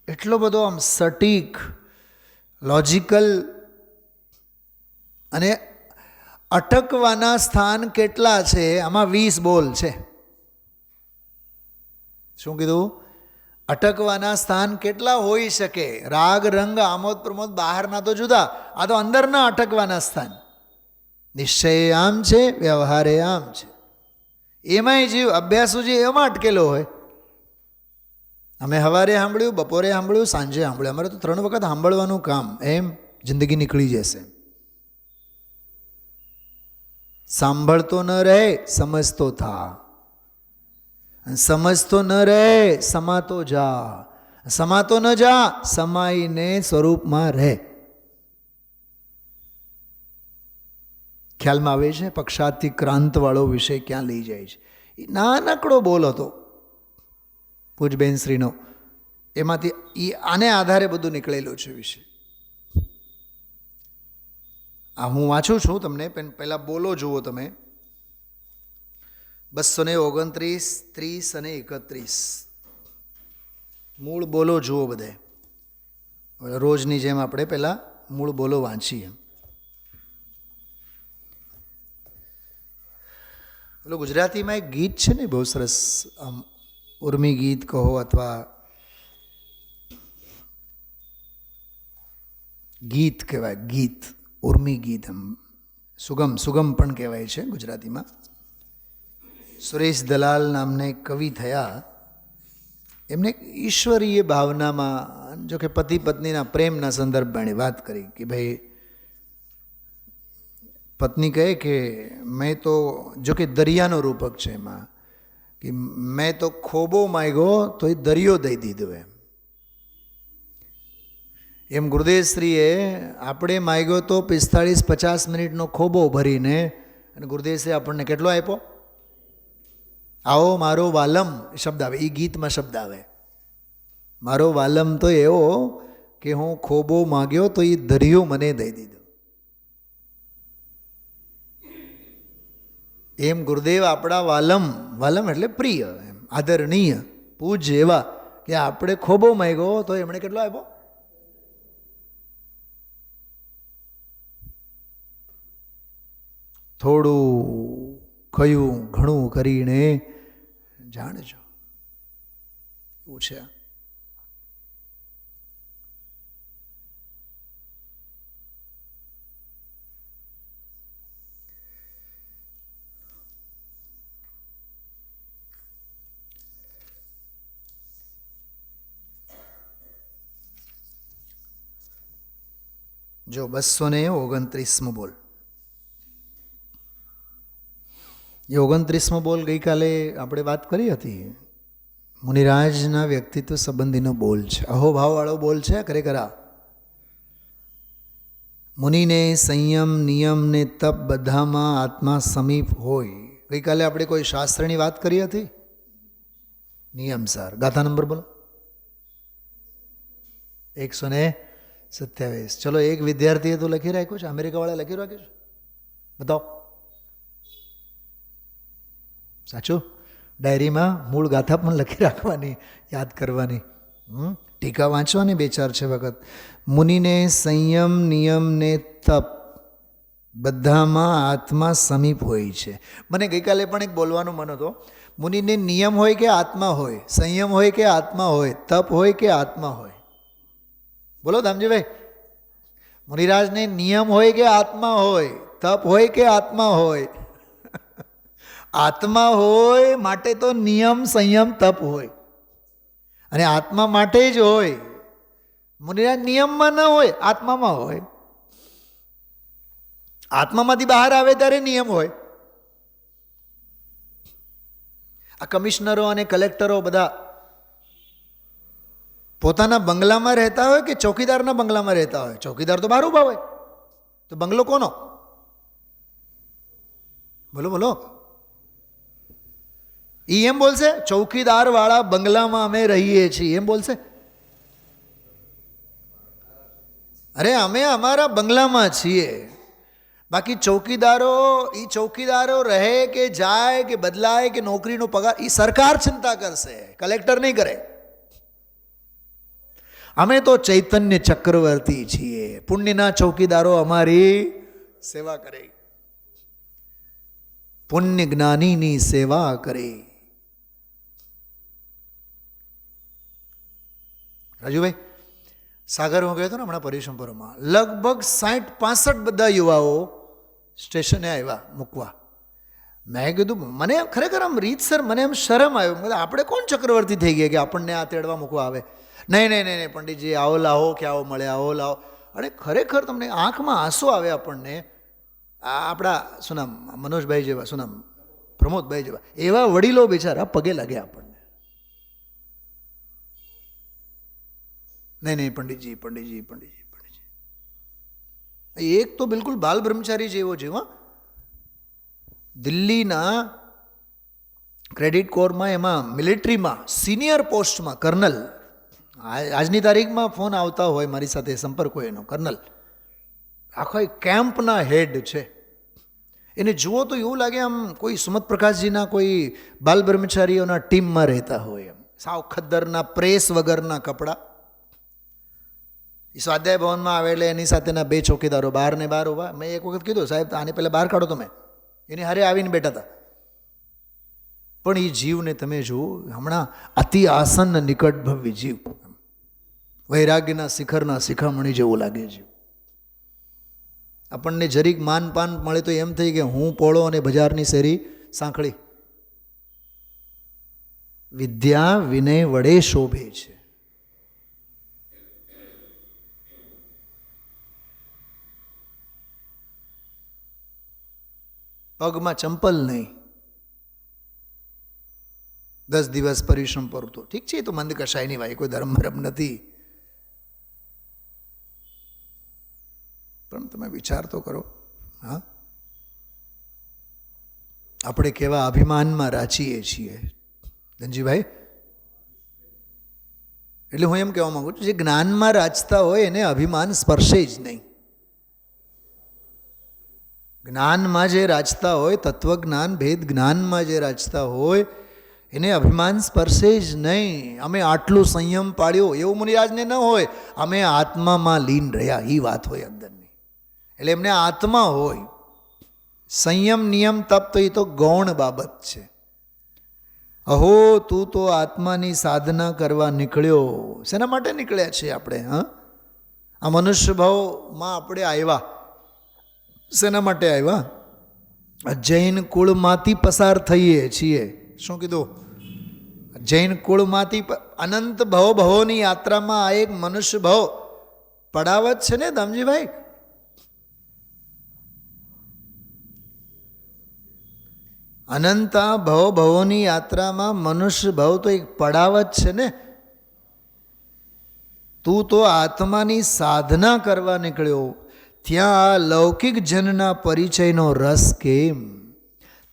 એટલો બધો આમ સટીક, લોજિકલ, અને અટકવાના સ્થાન કેટલા છે આમાં? 20 બોલ છે. શું કીધું? અટકવાના સ્થાન કેટલા હોઈ શકે? રાગ, રંગ, આમોદ પ્રમોદ બહારના તો જુદા, આ તો અંદરના અટકવાના સ્થાન. નિશ્ચય આમ છે, વ્યવહારે આમ છે. એમાંય જીવ અભ્યાસુ જે એમાં અટકેલો હોય. અમે સવારે સાંભળ્યું, બપોરે સાંભળ્યું, સાંજે સાંભળ્યું. અમારે તો 3 વખત સાંભળવાનું કામ, એમ જિંદગી નીકળી જશે. સાંભળતો ન રહે, સમજતો થા. સમજતો ન રહે, સમાતો જા. સમાતો ન જા, સમાઈને સ્વરૂપમાં રહે. ખ્યાલમાં આવે છે? પક્ષાથી ક્રાંતવાળો વિષય ક્યાં લઈ જાય છે. એ નાનકડો બોલ હતો પૂજબેન શ્રીનો, એમાંથી એ આને આધારે બધું નીકળેલું છે વિષય. આ હું વાંચું છું તમને, પહેલાં બોલો જુઓ તમે. 229, 30 અને 31 મૂળ બોલો જુઓ બધે. રોજની જેમ આપણે પહેલાં મૂળ બોલો વાંચીએ. પેલું ગુજરાતીમાં એક ગીત છે ને બહુ સરસ, આમ ઉર્મી ગીત કહો અથવા ગીત કહેવાય, ગીત ઉર્મી ગીત, આમ સુગમ પણ કહેવાય છે ગુજરાતીમાં. સુરેશ દલાલ નામને કવિ થયા. એમને ઈશ્વરીય ભાવનામાં, જો કે પતિ પત્નીના પ્રેમના સંદર્ભમાં એણે વાત કરી કે ભાઈ, પત્ની કહે કે મેં તો, જો કે દરિયાનો રૂપક છે એમાં, કે મેં તો ખોબો માગ્યો તો એ દરિયો દઈ દીધો. એમ ગુરુદેવશ્રીએ આપણે માગ્યો તો 45-50 મિનિટનો ખોબો ભરીને, અને ગુરુદેવશ્રી આપણને કેટલો આપ્યો? આવો મારો વાલમ શબ્દ આવે, એ ગીતમાં શબ્દ આવે. મારો વાલમ તો એવો કે હું ખોબો માગ્યો તો એ દરિયો મને દઈ દીધો. એમ ગુરુદેવ આપણા વાલમ એટલે પ્રિય, એમ આદરણીય, પૂજ્ય એવા, કે આપણે ખોબો માગ્યો તો એમણે કેટલો આપ્યો? થોડું કયું ઘણું કરીને જાણજો, એવું છે. જો 229 બોલ. એ 29મો બોલ ગઈકાલે આપણે વાત કરી હતી. મુનિરાજના વ્યક્તિત્વ સંબંધીનો બોલ છે, અહોભાવવાળો બોલ છે ખરેખર. મુનિને સંયમ, નિયમ ને તપ બધામાં આત્મા સમીપ હોય. ગઈકાલે આપણે કોઈ શાસ્ત્રની વાત કરી હતી. નિયમસાર ગાથા નંબર બોલો. 127. ચલો, એક વિદ્યાર્થીએ તો લખી રાખ્યું છે, અમેરિકાવાળા લખી રાખ્યું છે, બતાવો. સાચું? ડાયરીમાં મૂળ ગાથા પણ લખી રાખવાની, યાદ કરવાની, ટીકા વાંચવાની 2-4-6 વખત. મુનિને સંયમ, નિયમ ને તપ બધામાં આત્મા સમીપ હોય છે. મને ગઈકાલે પણ એક બોલવાનું મન હતો. મુનિને નિયમ હોય કે આત્મા હોય, સંયમ હોય કે આત્મા હોય, તપ હોય કે આત્મા હોય? બોલો દામજીભાઈ. મુનિરાજને નિયમ હોય કે આત્મા હોય, તપ હોય કે આત્મા હોય? આત્મા હોય માટે તો નિયમ, સંયમ, તપ હોય, અને આત્મા માટે જ હોય. મુનિરાજ નિયમમાં ન હોય, આત્મામાં હોય. આત્મામાંથી બહાર આવે ત્યારે નિયમ હોય. આ કમિશનરો અને કલેક્ટરો બધા પોતાના બંગલામાં રહેતા હોય કે ચોકીદારના બંગલામાં રહેતા હોય? ચોકીદાર તો બહાર ઊભા હોય, તો બંગલો કોનો? બોલો બોલો. એ એમ બોલશે ચોકીદાર વાળા બંગલામાં અમે રહીએ છીએ, એમ બોલશે? અરે અમે અમારા બંગલામાં છીએ. બાકી ચોકીદારો રહે કે જાય કે બદલાય કે નોકરીનો પગાર, એ સરકાર ચિંતા કરશે, કલેક્ટર નહીં કરે. અમે તો ચૈતન્ય ચક્રવર્તી છીએ, પુણ્યના ચોકીદારો અમારી સેવા કરે, પુણ્ય જ્ઞાનીની સેવા કરે. રાજુભાઈ, સાગર હું ગયો હતો ને હમણાં પરિસંપરોમાં, લગભગ 60-65 બધા યુવાઓ સ્ટેશને આવ્યા મૂકવા. મેં કીધું, મને ખરેખર આમ રીતસર મને એમ શરમ આવ્યો. આપણે કોણ ચક્રવર્તી થઈ ગયા કે આપણને આ તેડવા મૂકવા આવે? નહીં, પંડિતજી આવો લાવો કે આવો મળે, આવો લાવો. અને ખરેખર તમને આંખમાં આંસુ આવે આપણને. આપણા શું નામ, મનોજભાઈ જેવા, શું નામ, પ્રમોદભાઈ જેવા, એવા વડીલો બિચારા પગે લાગે આપણને. નહીં પંડિતજી પંડિતજી પંડિતજી પંડિતજી, એક તો બિલકુલ બાલ બ્રહ્મચારી જેવો છે. દિલ્હીના ક્રેડિટ કોરમાં, એમાં મિલિટરીમાં સિનિયર પોસ્ટમાં કર્નલ, આજની તારીખમાં ફોન આવતા હોય મારી સાથે સંપર્ક હોય એનો, કર્નલ આખો કેમ્પના હેડ છે. એને જુઓ તો એવું લાગે આમ કોઈ સુમત પ્રકાશજીના કોઈ બાલ બ્રહ્મચારીઓના ટીમમાં રહેતા હોય એમ. સાવ ખદ્દરના પ્રેસ વગરના કપડાં. એ સ્વાધ્યાય ભવનમાં આવે એટલે એની સાથેના બે ચોકીદારો બહાર ને બહાર ઉભા. મેં એક વખત કીધું, સાહેબ આને પહેલાં બહાર કાઢો તમે. એની હારે આવીને બેઠા હતા. પણ એ જીવને તમે જુઓ, હમણાં અતિ આસન્ન નિકટ ભવ્ય જીવ, વૈરાગ્યના શિખરના શિખામણી જેવું લાગે છે. આપણને જરીક માનપાન મળે તો એમ થઈ કે હું પોળો અને બજારની શેરી સાંકળી. વિદ્યા વિનય વડે શોભે છે. પગમાં ચંપલ નહીં, 10 દિવસ પરિશ્રમ પર તો ઠીક છે, એ તો મંદ કશાયની ભાઈ, કોઈ ધર્મ ભરમ નથી. પણ તમે વિચાર તો કરો, હા, આપણે કેવા અભિમાનમાં રાચીએ છીએ ધનજીભાઈ. એટલે હું એમ કહેવા માંગુ છું, જે જ્ઞાનમાં રાચતા હોય એને અભિમાન સ્પર્શે જ નહીં. જ્ઞાનમાં જે રાચતા હોય, તત્વજ્ઞાન ભેદ જ્ઞાનમાં જે રાચતા હોય એને અભિમાન સ્પર્શે જ નહીં. અમે આટલું સંયમ પાડ્યો એવું મુનિરાજને ન હોય. અમે આત્મામાં લીન રહ્યા, એ વાત હોય અંદરની. એટલે એમને આત્મા હોય. સંયમ નિયમ તપ તો એ તો ગૌણ બાબત છે. અહો તું તો આત્માની સાધના કરવા નીકળ્યો. શેના માટે નીકળ્યા છીએ આપણે? હા, આ મનુષ્ય ભાવમાં આપણે આવ્યા શેના માટે આવ્યા? જૈન કુળમાંથી પસાર થઈએ છીએ. શું કીધું? જૈન કુળમાંથી અનંત ભવોની યાત્રામાં આ એક મનુષ્ય ભાવ પડાવત છે ને દામજીભાઈ. અનંત ભવોની યાત્રામાં મનુષ્ય ભાવ તો એક પડાવત છે ને. તું તો આત્માની સાધના કરવા નીકળ્યો. ત્યાં લૌકિક જનના પરિચયનો રસ કેમ?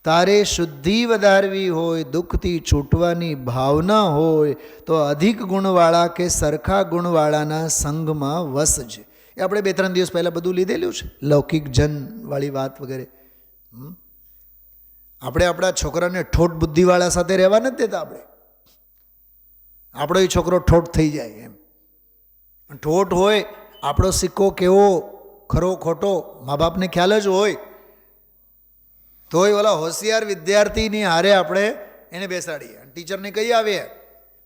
તારે શુદ્ધિ વધારવી હોય, દુઃખથી છૂટવાની ભાવના હોય તો અધિક ગુણવાળા કે સરખા ગુણવાળાના સંગમાં વસજે. એ આપણે 2-3 દિવસ પહેલાં બધું લીધેલું છે, લૌકિક જનવાળી વાત વગેરે. આપણે આપણા છોકરાને ઠોઠ બુદ્ધિવાળા સાથે રહેવા નથી દેતા. આપણો એ છોકરો ઠોઠ થઈ જાય એમ. ઠોઠ હોય, આપણો સિક્કો કેવો ખરો ખોટો મા બાપને ખ્યાલ જ હોય. તોય ઓલા હોશિયાર વિદ્યાર્થીની હારે આપણે એને બેસાડીએ. ટીચરને કહી આવીએ,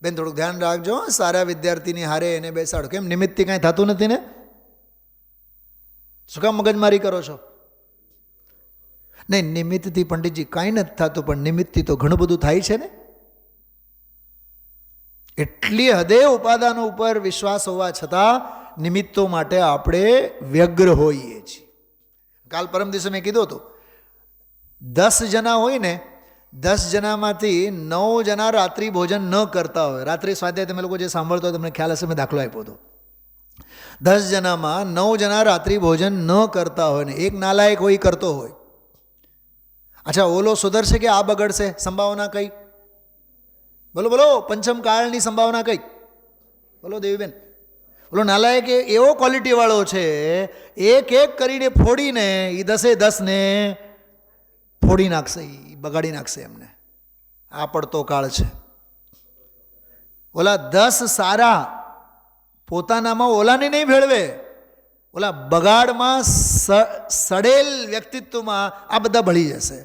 બેન થોડુંક ધ્યાન રાખજો, સારા વિદ્યાર્થીની હારે એને બેસાડો. કેમ? નિમિત્તથી કાંઈ થતું નથી ને? શું કામ મગજમારી કરો છો? નહીં, નિમિત્તથી પંડિતજી કાંઈ નથી થતું, પણ નિમિત્તથી તો ઘણું બધું થાય છે ને. એટલી હદે ઉપાદાનો ઉપર વિશ્વાસ હોવા છતાં નિમિત્તો માટે આપણે વ્યગ્ર હોઈએ છીએ. કાલ પરમ દિવસે મેં કીધું હતું, 10 જણા હોય ને, 10 જણામાંથી 9 જણા રાત્રિ ભોજન ન કરતા હોય. રાત્રિ સ્વાધ્યાય તમે લોકો જે સાંભળતો હોય તમને ખ્યાલ હશે, મેં દાખલો આપ્યો હતો. 10 જણામાં 9 જણા રાત્રિ ભોજન ન કરતા હોય ને એક નાલાયક હોય કરતો હોય. અચ્છા, ઓલો સુધરશે કે આ બગડશે? સંભાવના કઈ? બોલો બોલો, પંચમ કાળની સંભાવના કઈ? બોલો દેવીબેન. ઓલો નાલાયક એવો ક્વોલિટીવાળો છે, એક એક કરીને ફોડીને એ 10 ને ફોડી નાખશે, એ બગાડી નાખશે એમને. આ પડતો કાળ છે. ઓલા 10 સારા પોતાનામાં ઓલાને નહીં ભેળવે, ઓલા બગાડમાં સડેલ વ્યક્તિત્વમાં આ બધા ભળી જશે.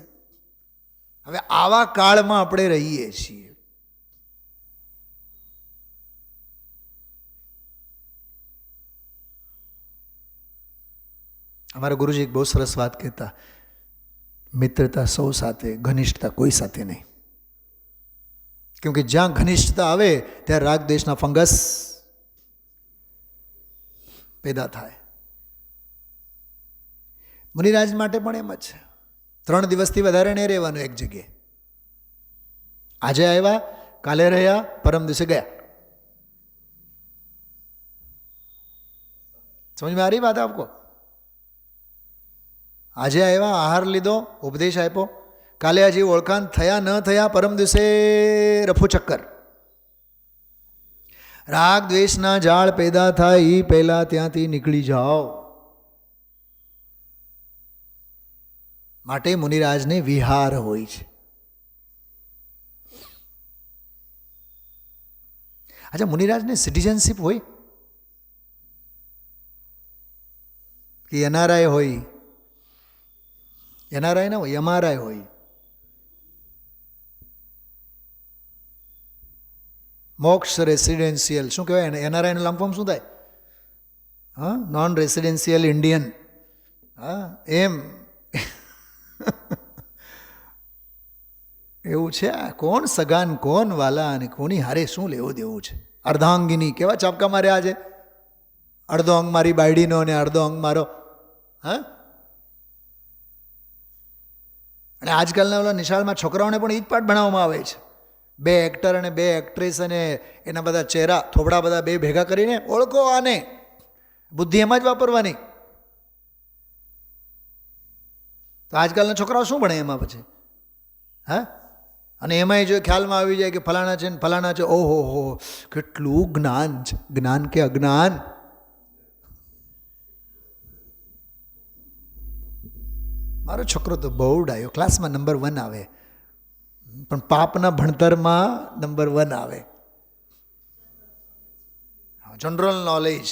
હવે આવા કાળમાં આપણે રહીએ છીએ. અમારા ગુરુજી એક બહુ સરસ વાત કહેતા, મિત્રતા સૌ સાથે, ઘનિષ્ઠતા કોઈ સાથે નહીં. કેમકે જ્યાં ઘનિષ્ઠતા આવે ત્યાં રાગ દેશના ફંગસ પેદા થાય. મુનિરાજ માટે પણ એમ જ છે. 3 દિવસથી વધારે નહીં રહેવાનું એક જગ્યાએ. આજે આવ્યા, કાલે રહ્યા, પરમ દિવસે ગયા. સમજ में आ रही बात आपको? આજે આવ્યા, આહાર લીધો, ઉપદેશ આપ્યો, કાલે હજી ઓળખાણ થયા ન થયા, પરમ દિવસે રફુ ચક્કર. રાગ દ્વેષના જાળ પેદા થાય એ પહેલાં ત્યાંથી નીકળી જાઓ. માટે મુનિરાજને વિહાર હોય છે. અચ્છા, મુનિરાજને સિટીઝનશીપ હોય કે એનઆરઆઈ હોય? એનઆરઆઈ ના હોય, એમઆરઆઈ હોય. મોક્ષ રેસિડેન્શિયલ શું કહેવાય? એનઆરઆઈનું લાંબ ફોર્મ શું થાય? હા, નોન રેસિડેન્શિયલ ઇન્ડિયન. હા, એમ એવું છે. આ કોણ સગાન, કોણ વાલા અને કોની હારે શું લેવું દેવું છે? અર્ધાંગિની કેવા ચાપકા માર્યા છે. અડધો અંગ મારી બાયડીનો અને અડધો અંગ મારો. હા, અને આજકાલના ઓલા નિશાળમાં છોકરાઓને પણ એ જ પાઠ ભણાવવામાં આવે છે. 2 એક્ટર અને 2 એક્ટ્રેસ અને એના બધા ચહેરા, થોબડા બધા 2 ભેગા કરીને ઓળખો આને. બુદ્ધિ એમાં જ વાપરવાની. તો આજકાલના છોકરાઓ શું ભણે એમાં પછી? હા, અને એમાંય જો ખ્યાલમાં આવી જાય કે ફલાણા છે ને ફલાણા છે, ઓહો હો, કેટલું જ્ઞાન છે. જ્ઞાન કે અજ્ઞાન? મારો છોકરો તો બહુ ડાયો, ક્લાસમાં નંબર 1 આવે, પણ પાપના ભણતરમાં નંબર 1 આવે. જનરલ નોલેજ,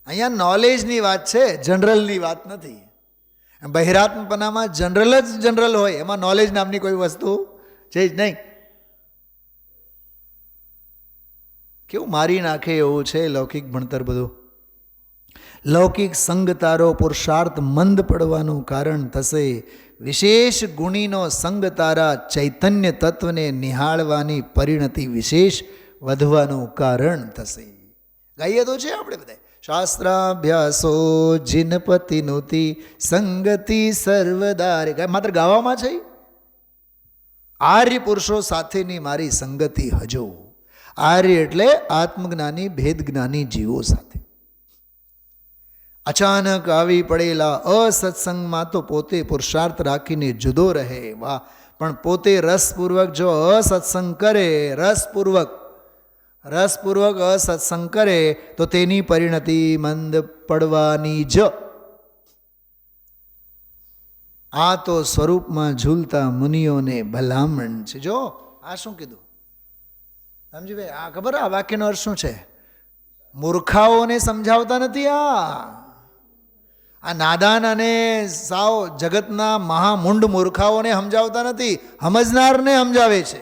અહીંયા નોલેજની વાત છે, જનરલની વાત નથી. બહિરાત્મપનામાં જનરલ જ જનરલ હોય, એમાં નોલેજ નામની કોઈ વસ્તુ છે જ નહીં. કેવું મારી નાખે એવું છે લૌકિક ભણતર બધું. લૌકિક સંગ તારો પુરુષાર્થ મંદ પડવાનું કારણ થશે. વિશેષ ગુણીનો સંગ તારા ચૈતન્ય તત્વને નિહાળવાની પરિણતિ વિશેષ વધવાનું કારણ થશે. ગાઈએ તો છે આપણે બધા. શાસ્ત્રાભ્યાસો જીનપતિનુતિ સંગતિ સર્વદારે. માત્ર ગાવામાં છે. આર્ય પુરુષો સાથેની મારી સંગતિ હજો. આર્ય એટલે આત્મજ્ઞાની ભેદજ્ઞાની જીવો સાથે. અચાનક આવી પડેલા અસત્સંગમાં તો પોતે પુરુષાર્થ રાખીને જુદો રહે. વાહ! પણ પોતે રસપૂર્વક જો અસત્સંગ કરે, રસપૂર્વક અસત્સંગ કરે તો તેની પરિણતિ મંદ પડવાની જ. આ તો સ્વરૂપમાં ઝૂલતા મુનિઓને ભલામણ છે. જો આ શું કીધું સમજી ભાઈ? આ ખબર? આ વાક્યનો અર્થ શું છે? મૂર્ખાઓને સમજાવતા નથી. આ નાદાન અને સાવ જગતના મહામૂંડ મૂર્ખાઓને સમજાવતા નથી, સમજનારને સમજાવે છે.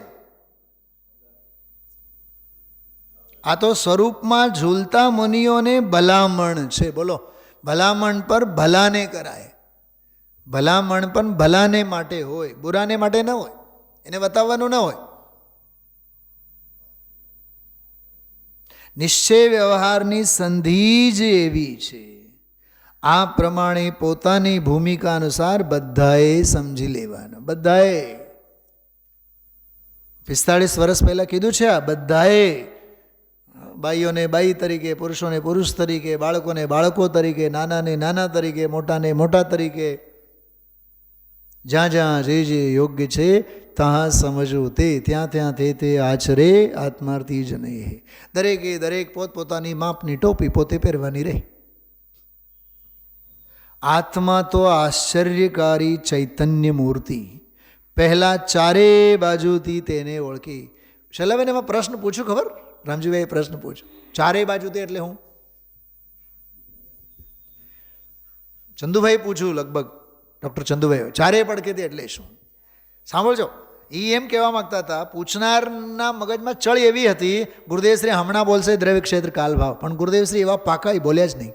આ તો સ્વરૂપમાં ઝૂલતા મુનિઓને ભલામણ છે. બોલો, ભલામણ પર ભલાને કરાય. ભલામણ પણ ભલાને માટે હોય, બુરાને માટે ન હોય, એને બતાવવાનું ન હોય. નિશ્ચય વ્યવહારની સંધિ જ એવી છે. આ પ્રમાણે પોતાની ભૂમિકા અનુસાર બધાએ સમજી લેવાનું. બધાએ 45 વર્ષ પહેલાં કીધું છે. આ બધાએ, બાઈઓને બાઈ તરીકે, પુરુષોને પુરુષ તરીકે, બાળકોને બાળકો તરીકે, નાનાને નાના તરીકે, મોટાને મોટા તરીકે, જ્યાં જ્યાં જે જે યોગ્ય છે ત્યાં સમજવું તે, ત્યાં ત્યાં તે આચરે આત્માર્થી જ નહીં. દરેકે દરેક પોતપોતાની માપની ટોપી પોતે પહેરવાની રહે. આત્મા તો આશ્ચર્યકારી ચૈતન્ય મૂર્તિ. પહેલાં ચારે બાજુથી તેને ઓળખી. શૈલાબેન એમાં પ્રશ્ન પૂછ્યું, ખબર? રામજીભાઈએ પ્રશ્ન પૂછ્યો, ચારે બાજુથી એટલે હું? ચંદુભાઈ પૂછ્યું, લગભગ ડૉક્ટર ચંદુભાઈ, ચારે પડખેથી એટલે શું? સાંભળજો, એ એમ કહેવા માગતા હતા, પૂછનારના મગજમાં ચળ એવી હતી, ગુરુદેવશ્રી હમણાં બોલશે દ્રવ્ય ક્ષેત્ર કાલભાવ, પણ ગુરુદેવશ્રી એવા પાકા એ બોલ્યા જ નહીં.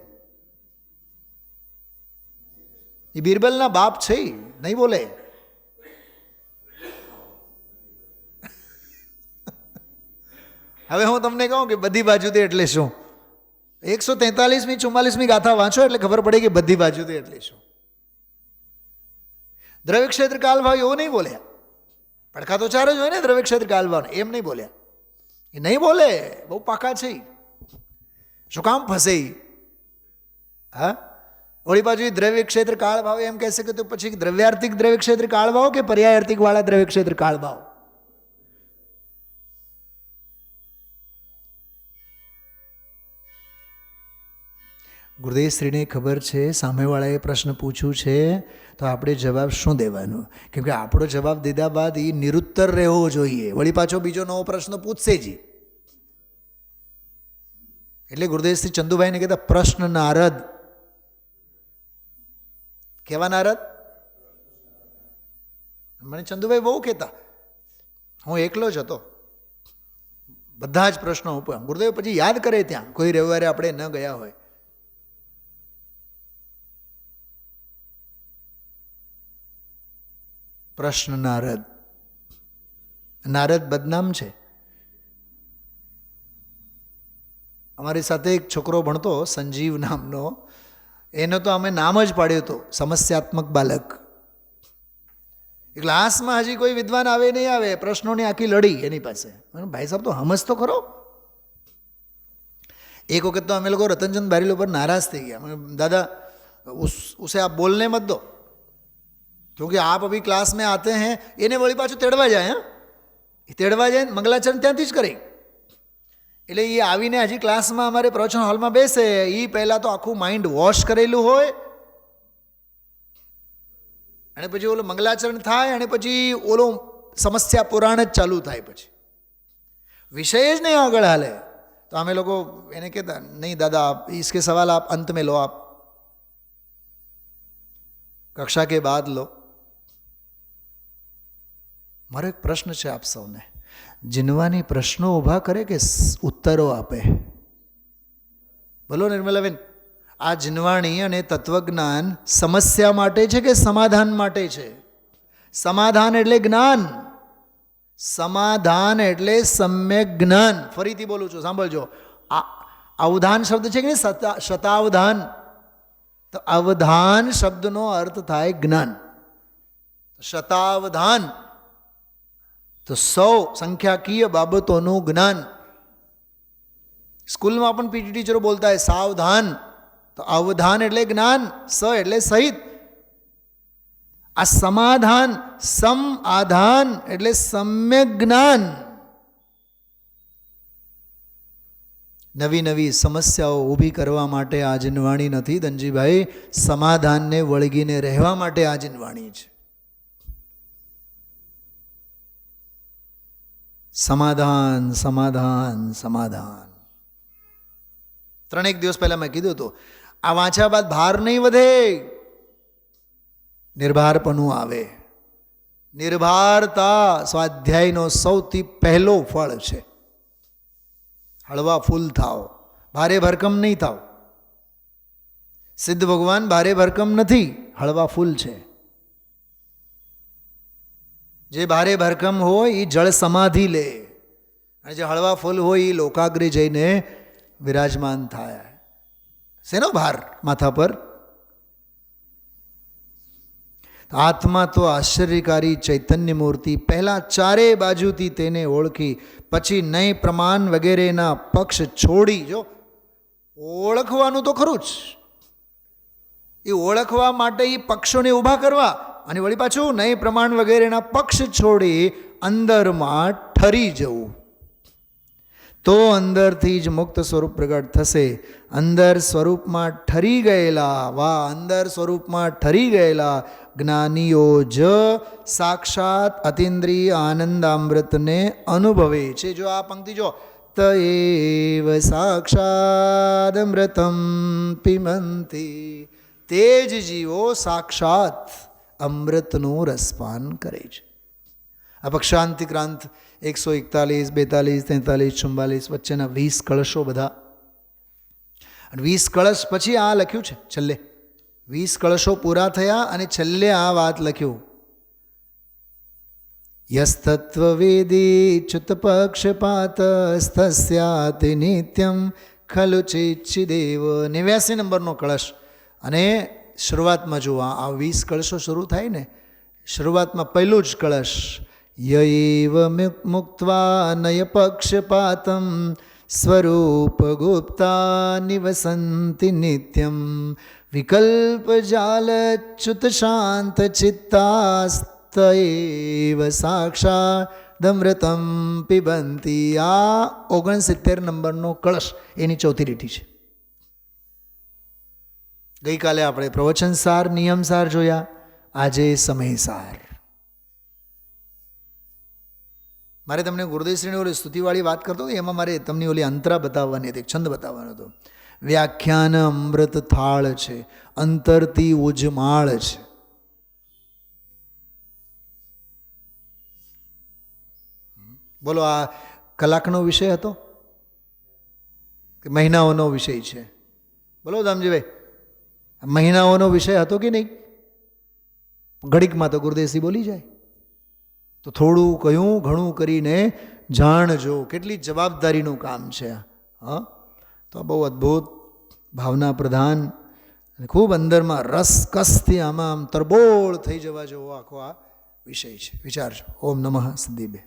એ બિરબલના બાપ છે, નહીં બોલે. હવે હું તમને કહું કે બધી બાજુથી એટલે શું? 143મી 44મી ગાથા વાંચો એટલે ખબર પડે કે બધી બાજુથી એટલે શું. દ્રવ્ય ક્ષેત્ર કાલભાવ એવું નહીં બોલ્યા. પડખા તો ચાર જ હોય ને દ્રવ્ય ક્ષેત્ર કાલભાવ, એમ નહીં બોલ્યા. એ નહીં બોલે, બહુ પાકા છે. શું કામ ફસે? હા, વળી પાછું દ્રવ્ય ક્ષેત્ર કાળ ભાવ એમ કહેશે કે તો પછી દ્રવ્યાર્થિક દ્રવ્ય ક્ષેત્ર કાળ ભાવ કે પર્યાયાર્થિક વાળા દ્રવ્ય ક્ષેત્ર કાળ ભાવ? ગુરુદેવશ્રીને ખબર છે સામેવાળાએ પ્રશ્ન પૂછ્યું છે, તો આપણે જવાબ શું દેવાનો? કેમ કે આપણો જવાબ દીધા બાદ એ નિરુત્તર રહેવો જોઈએ, વળી પાછો બીજો નવો પ્રશ્ન પૂછશે જ. એટલે ગુરુદેવશ્રી ચંદુભાઈને કહેતા પ્રશ્ન નારદ. કેવા નારદ? મને ચંદુભાઈ બહુ કહેતા, હું એકલો જ હતો, બધા જ પ્રશ્નો ઉપર ગુરુદેવ પછી યાદ કરે ત્યાં, કોઈ રવિવારે આપણે ન ગયા હોય. પ્રશ્ન નારદ. નારદ બદનામ છે. અમારી સાથે એક છોકરો ભણતો સંજીવ નામનો, એનો તો અમે નામ જ પાડ્યું હતું સમસ્યાત્મક બાલક. ક્લાસમાં હજી કોઈ વિદ્વાન આવે નહીં આવે, પ્રશ્નોની આખી લડી એની પાસે. ભાઈ સાહેબ તો હમજ તો ખરો. એક વખત તો અમે લોકો રતનચંદ બારીલ ઉપર નારાજ થઈ ગયા. दादा उसे आप बोलने मत दो, क्योंकि आप अभी क्लास में आते हैं. એને વળી પાછું તેડવા જાય. હા, એ તેડવા જાય મંગલાચરણ ત્યાંથી જ કરે. એટલે એ આવીને હજી ક્લાસમાં અમારે પ્રવચન હોલમાં બેસે, એ પહેલાં તો આખું માઇન્ડ વોશ કરેલું હોય, અને પછી ઓલો મંગલાચરણ થાય, અને પછી ઓલો સમસ્યા પુરાણ જ ચાલુ થાય, પછી વિષય જ નહીં આગળ હાલે. તો અમે લોકો એને કહેતા, નહીં દાદા આપ इसके सवाल आप अंत में लो, आप कक्षा के बाद लो. મારો એક પ્રશ્ન છે આપ સૌને, જીનવાની પ્રશ્નો ઊભા કરે કે ઉત્તરો આપે? બોલો નિર્મલાબેન, આ જીનવાણી અને તત્વજ્ઞાન સમસ્યા માટે છે કે સમાધાન માટે છે? સમાધાન એટલે જ્ઞાન, સમાધાન એટલે સમ્યક જ્ઞાન. ફરીથી બોલું છું, સાંભળજો. આ અવધાન શબ્દ છે કે નહીં, શતાવધાન. તો અવધાન શબ્દનો અર્થ થાય જ્ઞાન. શતાવધાન તો 100 સંખ્યાકીય બાબતોનું જ્ઞાન. સ્કૂલમાં પણ પીટી ટીચરો બોલતા હોય સાવધાન. તો અવધાન એટલે જ્ઞાન, સ એટલે સહિત. આ સમાધાન, સમ આધાન એટલે સમ્યક જ્ઞાન. નવી નવી સમસ્યાઓ ઊભી કરવા માટે આ જીનવાણી નથી ધનજીભાઈ, સમાધાનને વળગીને રહેવા માટે આ જીનવાણી છે. સમાધાન, સમાધાન, સમાધાન. 3 દિવસ પહેલાં મેં કીધું હતું, આ વાંચ્યા બાદ ભાર નહીં વધે, નિર્ભારપણું આવે. નિર્ભારતા સ્વાધ્યાયનો સૌથી પહેલો ફળ છે. હળવા ફૂલ થાવ, ભારે ભરકમ નહીં થાવ. સિદ્ધ ભગવાન ભારે ભરકમ નથી, હળવા ફૂલ છે. જે ભારે ભરકમ હોય એ જળ સમાધિ લે, અને જે હળવા ફૂલ હોય એ લોકાગ્રે જઈને વિરાજમાન થાય. શેનો ભાર માથા પર? આત્મા તો આશ્ચર્યકારી ચૈતન્ય મૂર્તિ. પહેલાં ચારે બાજુથી તેને ઓળખી, પછી નહીં પ્રમાણ વગેરેના પક્ષ છોડી. જો ઓળખવાનું તો ખરું જ, એ ઓળખવા માટે એ પક્ષોને ઊભા કરવા, અને વળી પાછું નહીં પ્રમાણ વગેરેના પક્ષ છોડી અંદરમાં ઠરી જવું. તો અંદરથી જ મુક્ત સ્વરૂપ પ્રગટ થશે. અંદર સ્વરૂપમાં ઠરી ગયેલા, વાહ, અંદર સ્વરૂપમાં ઠરી ગયેલા જ્ઞાનીઓ જ સાક્ષાત અતિન્દ્રિય આનંદામૃતને અનુભવે છે. જો આ પંક્તિ જો, તએવ સાક્ષાત અમૃતમ પિબંતિ, તે જ જીવો સાક્ષાત અમૃતનું રસપાન કરે છે. આ પક્ષાંતિક્રાંત 141, 42, 43, 44 વચ્ચેના 20 કળશો બધા. અને 20 કળશ પછી આ લખ્યું છે છેલ્લે. 20 કળશો પૂરા થયા અને છેલ્લે આ વાત લખ્યું, યસ્તત્વવેદી ચ્યુતપક્ષપાત સ્થસ્યાતિ નિત્યમ ખલુ ચિચ્છિદેવ. 89 નંબરનો કળશ. અને શરૂઆતમાં જુઓ, આ 20 કળશો શરૂ થાય ને, શરૂઆતમાં પહેલું જ કળશ, યૈવ મુક્ત્વા નય પક્ષપાતમ સ્વરૂપગુપ્તા નિવસંતિ નિત્યમ વિકલ્પજાલચ્યુત શાંતચિત્તાસ્તૈવ સાક્ષાદમૃતમ પિબંતી. આ 69 નંબરનો કળશ એની ચોથી લીટી છે. ગઈકાલે આપણે પ્રવચનસાર નિયમસાર જોયા, આજે સમયસાર. મારે તમને ગુરુદેવશ્રીની ઓલી સ્તુતિવાળી વાત કરતો હતો, એમાં મારે તમને ઓલી અંતરા બતાવવાની હતી, છંદ બતાવવાનો હતો. વ્યાખ્યાન અમૃત થાળ છે, અંતરથી ઉજમાળ છે. બોલો, આ કલાકનો વિષય હતો કે મહિનાઓનો વિષય છે? બોલો દામજીભાઈ, મહિનાઓનો વિષય હતો કે નહીં? ઘડીકમાં તો ગુરુદેવશ્રી બોલી જાય. તો થોડું કયું ઘણું કરીને જાણજો. કેટલી જવાબદારીનું કામ છે. હા, તો બહુ અદ્ભુત ભાવના પ્રધાન અને ખૂબ અંદરમાં રસકસથી આમાં આમ તરબોળ થઈ જવા જેવો આખો આ વિષય છે. વિચારજો. ઓમ નમઃ સિદ્ધિભ્ય.